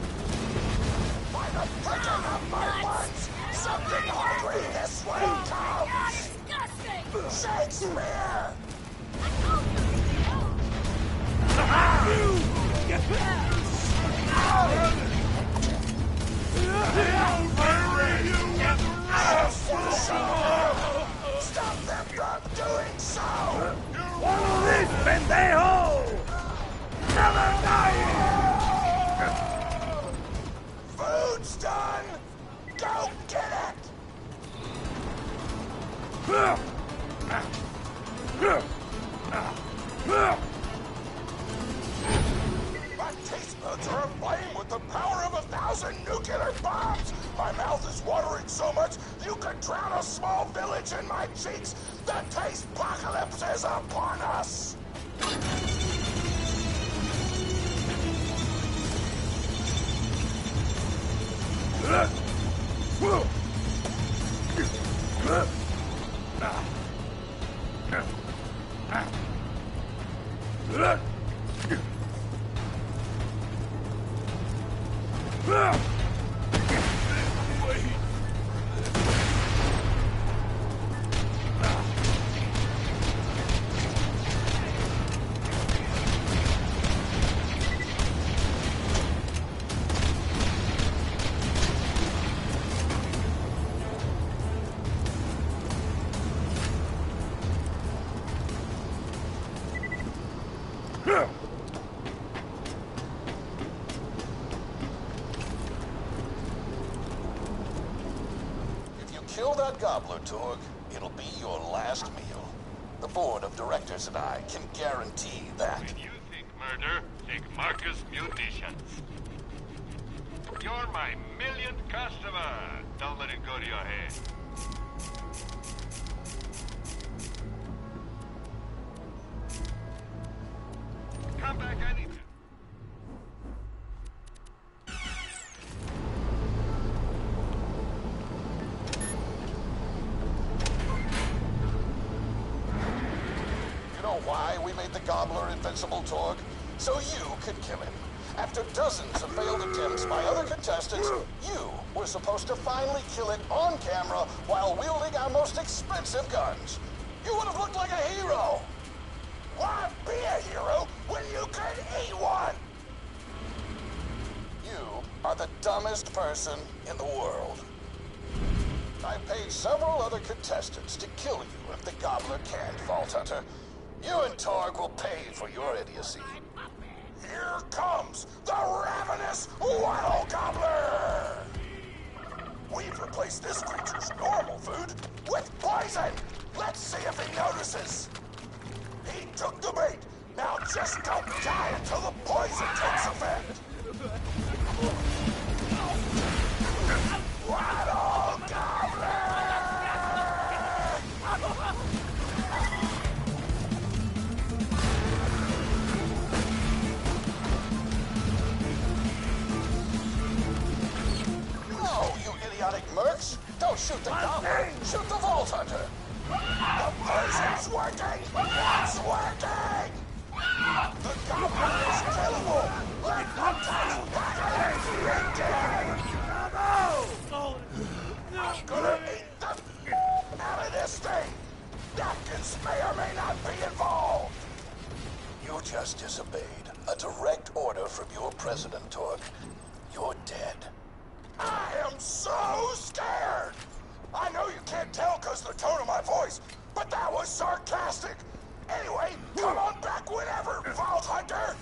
N: By the pricking of my buns, something hungry this way comes! Shakespeare! Stop them from doing so!
C: Follow this, pendejo! Never dying!
N: Food's done! Go get it! My taste buds are aflame with the power of 1,000 nuclear bombs! My mouth is watering so much you could drown a small village in my cheeks! The taste apocalypse is upon us! that gobbler, Torg, it'll be your last meal. The board of directors and I can guarantee that.
B: When you think murder, think Marcus Munitions. You're my millionth customer. Don't let it go to your head. Come back anytime.
N: You know why we made the Gobbler invincible, Torg? So you could kill him. After dozens of failed attempts by other contestants, you were supposed to finally kill it on camera while wielding our most expensive guns. You would have looked like a hero. Why be a hero when you could eat one? You are the dumbest person in the world. I paid several other contestants to kill you if the Gobbler can't, Vault Hunter. You and Torg will pay for your idiocy. Here comes the ravenous Wild Gobbler! We've replaced this creature's normal food with poison! Let's see if he notices! He took the bait! Now just don't die until the poison takes effect! Wild Gobbler! Idiotic mercs! Don't shoot the goblin! Shoot the Vault Hunter! The poison's working! It's working! The goblin is killable! Let the tiny bastard eat him! I'm gonna eat the out of this thing! Napkins may or may not be involved! You just disobeyed a direct order from your president, Torg. You're dead. I am so scared! I know you can't tell because of the tone of my voice, but that was sarcastic! Anyway, come on back whenever, Vault Hunter!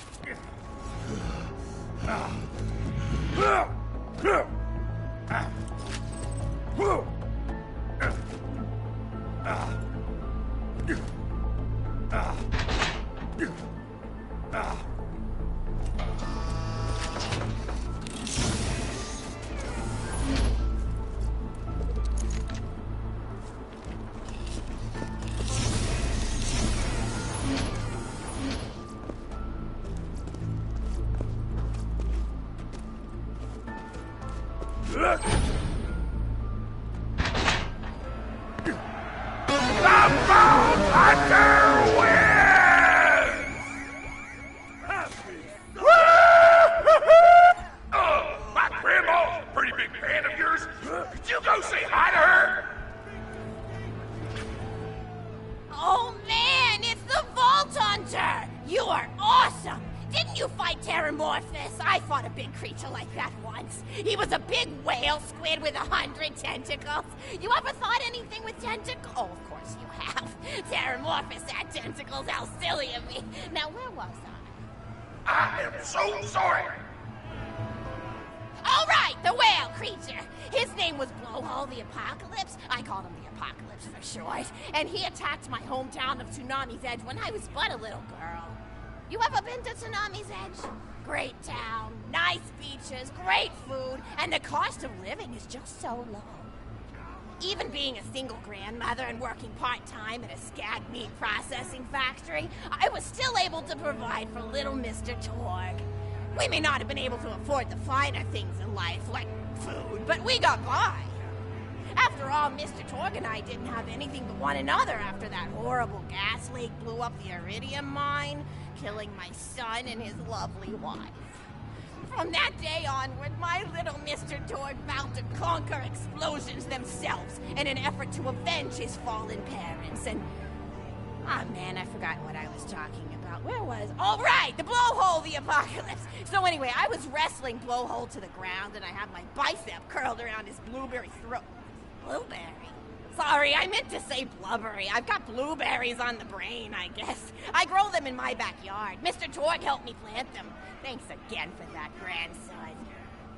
O: Tentacles? You ever thought anything with tentacles? Oh, of course you have. Terramorphous had tentacles. How silly of me. Now, where was I?
M: I am so sorry.
O: All right, the whale creature. His name was Blowhole the Apocalypse. I called him the Apocalypse for short. And he attacked my hometown of Tsunami's Edge when I was but a little girl. You ever been to Tsunami's Edge? Great town, nice beaches, great food, and the cost of living is just so low. Even being a single grandmother and working part-time at a scag meat processing factory, I was still able to provide for little Mr. Torg. We may not have been able to afford the finer things in life, like food, but we got by. After all, Mr. Torg and I didn't have anything but one another after that horrible gas leak blew up the iridium mine, killing my son and his lovely wife. From that day onward, my little Mr. Torg vowed to conquer explosions themselves in an effort to avenge his fallen parents. And oh man, I forgot what I was talking about. Where was? Oh right, the Blowhole the Apocalypse. So anyway, I was wrestling Blowhole to the ground, and I had my bicep curled around his blueberry throat. Blueberry? Sorry, I meant to say blubbery. I've got blueberries on the brain, I guess. I grow them in my backyard. Mr. Torg helped me plant them. Thanks again for that, grandson.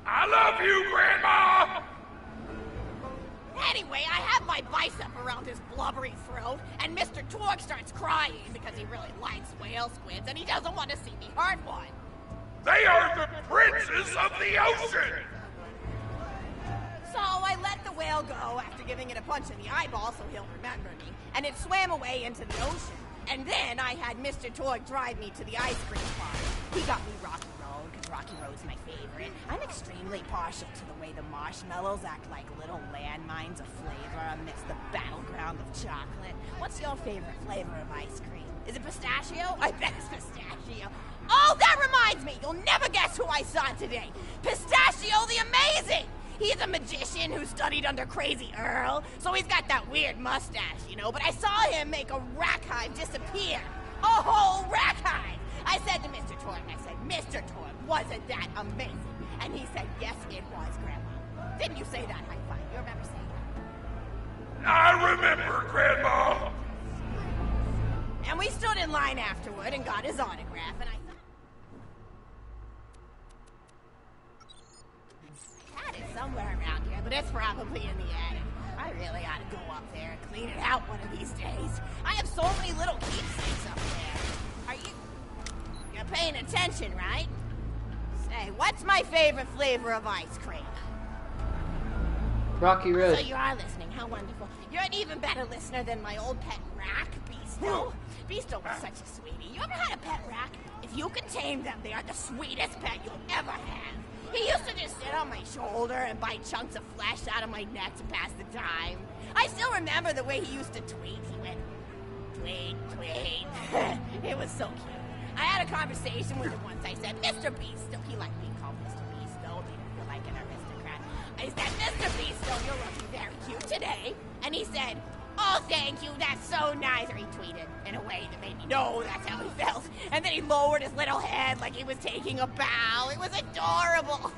M: I love you, Grandma!
O: Anyway, I have my bicep around his blubbery throat, and Mr. Torg starts crying because he really likes whale squids, and he doesn't want to see me hurt one.
M: They are the princes of the ocean!
O: So I let the whale go after giving it a punch in the eyeball so he'll remember me, and it swam away into the ocean. And then I had Mr. Torg drive me to the ice cream park. He got me Rocky Road, because Rocky Road's my favorite. I'm extremely partial to the way the marshmallows act like little landmines of flavor amidst the battleground of chocolate. What's your favorite flavor of ice cream? Is it pistachio? I bet it's pistachio. Oh, that reminds me! You'll never guess who I saw today! Pistachio the Amazing! He's a magician who studied under Crazy Earl, so he's got that weird mustache, you know, but I saw him make a rack hive disappear. A whole rack hive! I said to Mr. Torg, Mr. Torg, wasn't that amazing? And he said, yes, it was, Grandma. Didn't you say that, High Five? You remember saying that?
M: I remember, Grandma!
O: And we stood in line afterward and got his autograph, and I thought... It's somewhere around here, but it's probably in the attic. I really ought to go up there and clean it out one of these days. I have so many little keepsakes up there. You're paying attention, right? Say, what's my favorite flavor of ice cream?
A: Rocky Road.
O: So you are listening, how wonderful. You're an even better listener than my old pet rack, Beasto. Beasto was such a sweetie. You ever had a pet rack? If you can tame them, they are the sweetest pet you'll ever have. He used to just sit on my shoulder and bite chunks of flesh out of my neck to pass the time. I still remember the way he used to tweet. He went, tweet, tweet. It was so cute. I had a conversation with him once. I said, Mr. Beasto. He liked being called Mr. Beasto. Made him feel like an aristocrat. I said, Mr. Beasto, you're looking very cute today. And he said, oh, thank you, that's so nice. Or he tweeted in a way that made me know that's how he felt. And then he lowered his little head like he was taking a bow. It was adorable.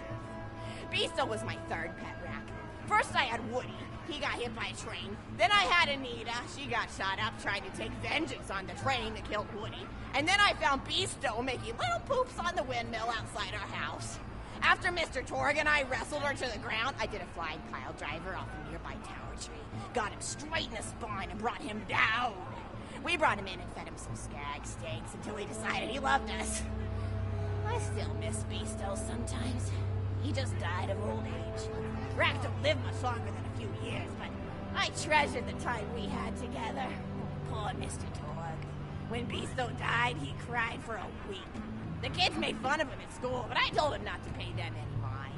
O: Beasto was my third pet rack. First I had Woody. He got hit by a train. Then I had Anita. She got shot up trying to take vengeance on the train that killed Woody. And then I found Beasto making little poops on the windmill outside our house. After Mr. Torg and I wrestled her to the ground, I did a flying pile driver off a nearby tower tree. Got him straight in the spine and brought him down. We brought him in and fed him some skag steaks until he decided he loved us. I still miss Beasto sometimes. He just died of old age. Rack don't live much longer than a few years, but I treasured the time we had together. Poor Mr. Torg. When Beasto died, he cried for a week. The kids made fun of him at school, but I told him not to pay them any mind.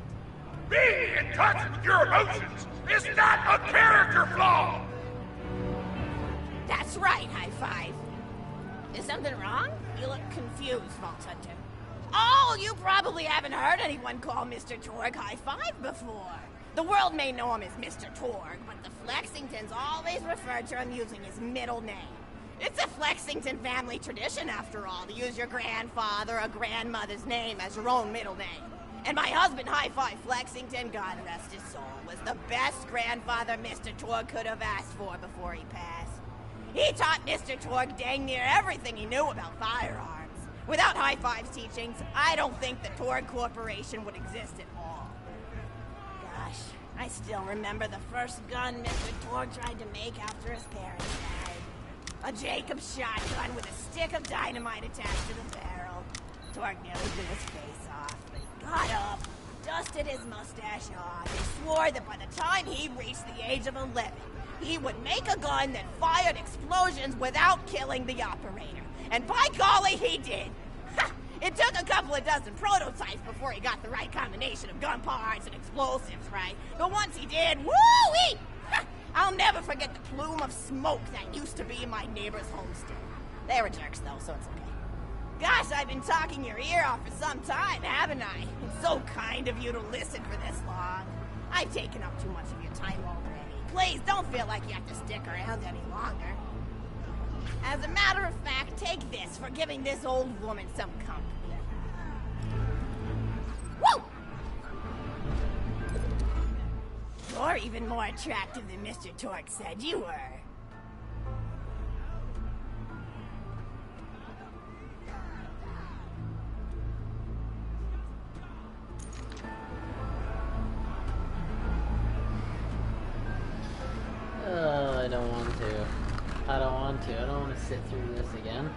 M: Being in touch with your emotions is not a character flaw!
O: That's right, High Five. Is something wrong? You look confused, Vault Hunter. Oh, you probably haven't heard anyone call Mr. Torg High Five before. The world may know him as Mr. Torg, but the Flexingtons always refer to him using his middle name. It's a Flexington family tradition, after all, to use your grandfather or grandmother's name as your own middle name. And my husband, High Five Flexington, God rest his soul, was the best grandfather Mr. Torg could have asked for before he passed. He taught Mr. Torg dang near everything he knew about firearms. Without High Five's teachings, I don't think the Torg Corporation would exist at all. Gosh, I still remember the first gun Mr. Torg tried to make after his parents died. A Jacobs shotgun with a stick of dynamite attached to the barrel. Torg nearly blew his face off, but he got up, dusted his mustache off, and swore that by the time he reached the age of 11, he would make a gun that fired explosions without killing the operator. And by golly, he did! Ha! It took a couple of dozen prototypes before he got the right combination of gun parts and explosives, right? But once he did, woo-wee! Ha! I'll never forget the plume of smoke that used to be in my neighbor's homestead. They were jerks, though, so it's okay. Gosh, I've been talking your ear off for some time, haven't I? It's so kind of you to listen for this long. I've taken up too much of your time already. Please, don't feel like you have to stick around any longer. As a matter of fact, take this for giving this old woman some company. Woo! You're even more attractive than Mr. Torg said you were.
A: want to. I don't want to sit through this again.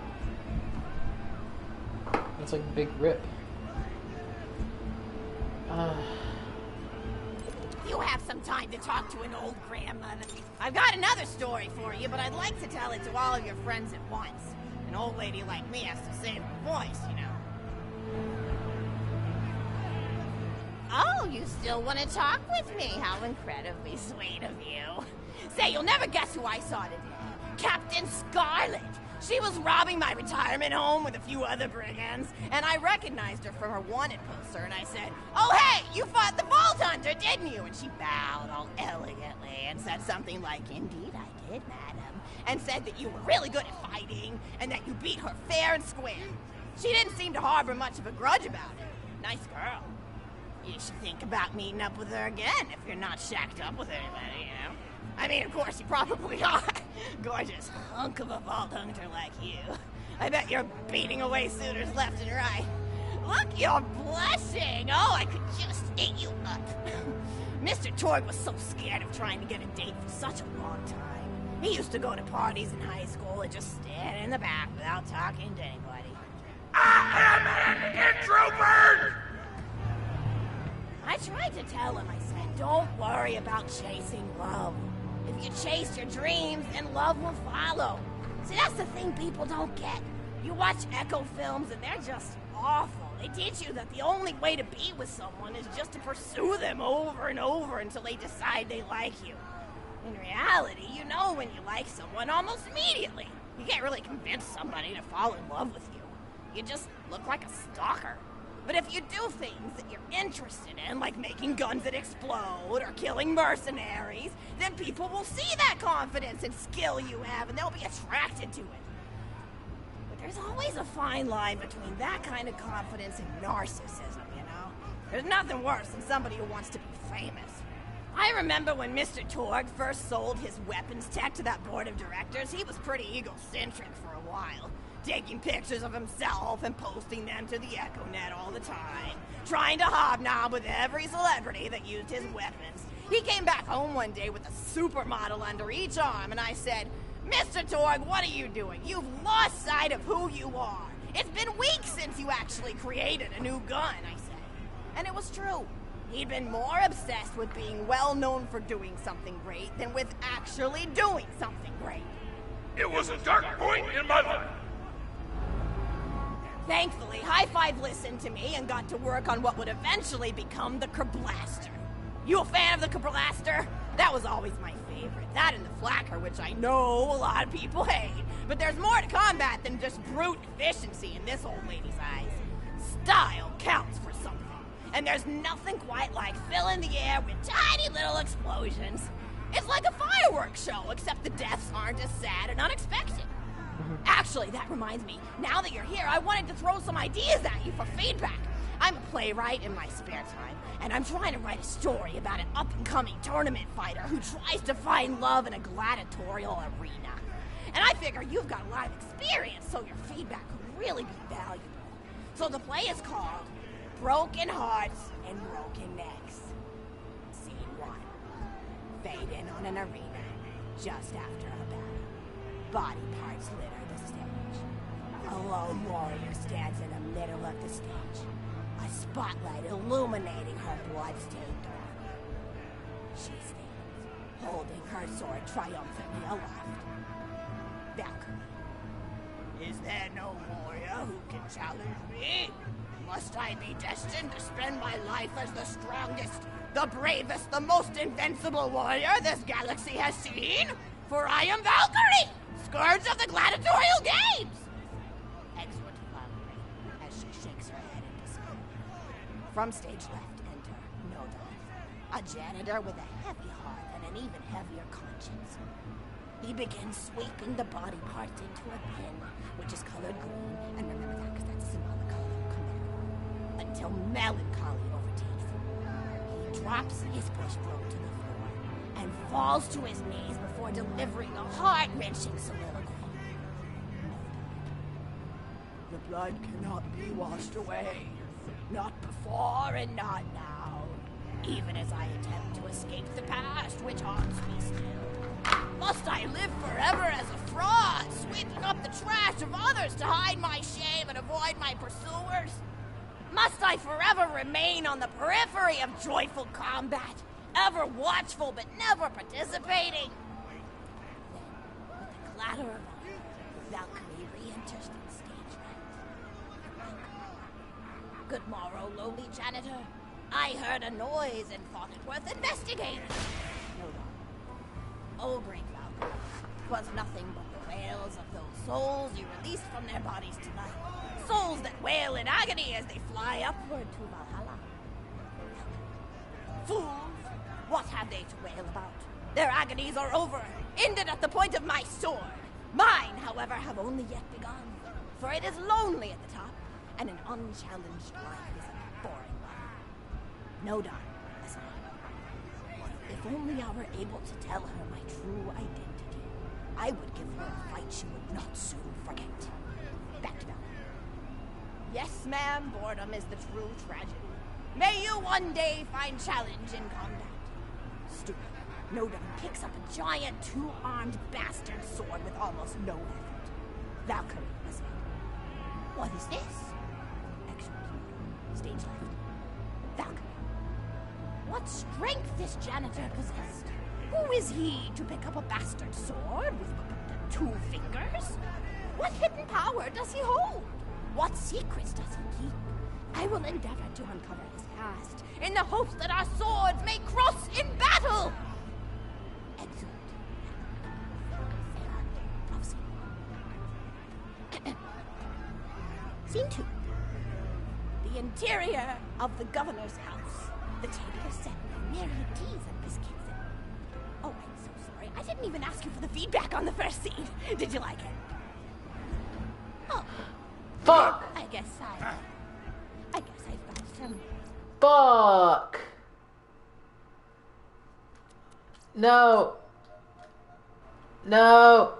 A: It's like a big rip.
O: You have some time to talk to an old grandmother. I've got another story for you, but I'd like to tell it to all of your friends at once. An old lady like me has to save her voice, you know. Oh, you still want to talk with me? How incredibly sweet of you. Say, you'll never guess who I saw today. Captain Scarlet. She was robbing my retirement home with a few other brigands, and I recognized her from her wanted poster, and I said, "Oh, hey, you fought the Vault Hunter, didn't you?" And she bowed all elegantly and said something like, "Indeed I did, madam," and said that you were really good at fighting, and that you beat her fair and square. She didn't seem to harbor much of a grudge about it. Nice girl. You should think about meeting up with her again if you're not shacked up with anybody, you know? I mean, of course, you probably are. Gorgeous hunk of a Vault Hunter like you. I bet you're beating away suitors left and right. Look, you're blushing. Oh, I could just eat you up. Mr. Torg was so scared of trying to get a date for such a long time. He used to go to parties in high school and just stand in the back without talking to anybody.
M: I am an introvert!
O: I tried to tell him, I said, don't worry about chasing love. If you chase your dreams, then love will follow. See, that's the thing people don't get. You watch Echo films and they're just awful. They teach you that the only way to be with someone is just to pursue them over and over until they decide they like you. In reality, you know when you like someone almost immediately. You can't really convince somebody to fall in love with you. You just look like a stalker. But if you do things that you're interested in, like making guns that explode or killing mercenaries, then people will see that confidence and skill you have, and they'll be attracted to it. But there's always a fine line between that kind of confidence and narcissism, you know? There's nothing worse than somebody who wants to be famous. I remember when Mr. Torg first sold his weapons tech to that board of directors, he was pretty egocentric for a while. Taking pictures of himself and posting them to the EchoNet all the time. Trying to hobnob with every celebrity that used his weapons. He came back home one day with a supermodel under each arm, and I said, "Mr. Torg, what are you doing? You've lost sight of who you are. It's been weeks since you actually created a new gun," I said. And it was true. He'd been more obsessed with being well known for doing something great than with actually doing something great.
M: It was a dark point in my life.
O: Thankfully, High Five listened to me and got to work on what would eventually become the Kerblaster. You a fan of the Kerblaster? That was always my favorite. That and the Flacker, which I know a lot of people hate. But there's more to combat than just brute efficiency in this old lady's eyes. Style counts for something. And there's nothing quite like filling the air with tiny little explosions. It's like a fireworks show, except the deaths aren't as sad and unexpected. Actually, that reminds me, now that you're here, I wanted to throw some ideas at you for feedback. I'm a playwright in my spare time, and I'm trying to write a story about an up-and-coming tournament fighter who tries to find love in a gladiatorial arena. And I figure you've got a lot of experience, so your feedback could really be valuable. So the play is called Broken Hearts and Broken Necks. Scene 1. Fade in on an arena, just after a battle. Body parts litter the stage. A lone warrior stands in the middle of the stage, a spotlight illuminating her blood-stained armor. She stands, holding her sword triumphantly aloft. Valkyrie. Is there no warrior who can challenge me? Must I be destined to spend my life as the strongest, the bravest, the most invincible warrior this galaxy has seen? For I am Valkyrie! Scourge of the gladiatorial games! Exhort Valkyrie as she shakes her head in despair. From stage left, enter Nodolf, a janitor with a heavy heart and an even heavier conscience. He begins sweeping the body parts into a bin, which is colored green, and remember that because that's the symbolic color of command, until melancholy overtakes him. He drops his push broom to the floor and falls to his knees before delivering a heart-wrenching soliloquy. The blood cannot be washed away. Not before and not now. Even as I attempt to escape the past which haunts me still. Must I live forever as a fraud, sweeping up the trash of others to hide my shame and avoid my pursuers? Must I forever remain on the periphery of joyful combat, ever watchful but never participating? Then, with the clatter of Valkyrie re-enters the stage right. Good morrow, lowly janitor. I heard a noise and thought it worth investigating. No, oh, great Valkyrie, 'twas nothing but the wails of those souls you released from their bodies tonight. Souls that wail in agony as they fly upward to Valhalla. Fools! What have they to wail about? Their agonies are over, ended at the point of my sword. Mine, however, have only yet begun, for it is lonely at the top, and an unchallenged life is a boring one. No, darling, listen. If only I were able to tell her my true identity, I would give her a fight she would not soon forget. Back to Valhalla. Yes, ma'am, boredom is the true tragedy. May you one day find challenge in combat. Stupid. Nodum picks up a giant two-armed bastard sword with almost no effort. Valkyrie, listen. What is this? Excellent. Stage left. Valkyrie. What strength this janitor possessed? Who is he to pick up a bastard sword with 2 fingers? What hidden power does he hold? What secrets does he keep? I will endeavor to uncover his past, in the hopes that our swords may cross in battle! Excellent. Scene 2. The interior of the governor's house. The table is set with myriad teas and biscuits. Oh, I'm so sorry. I didn't even ask you for the feedback on the first scene. Did you like it? Oh.
A: Fuck!
O: I guess I've got some.
A: Fuck! No! No!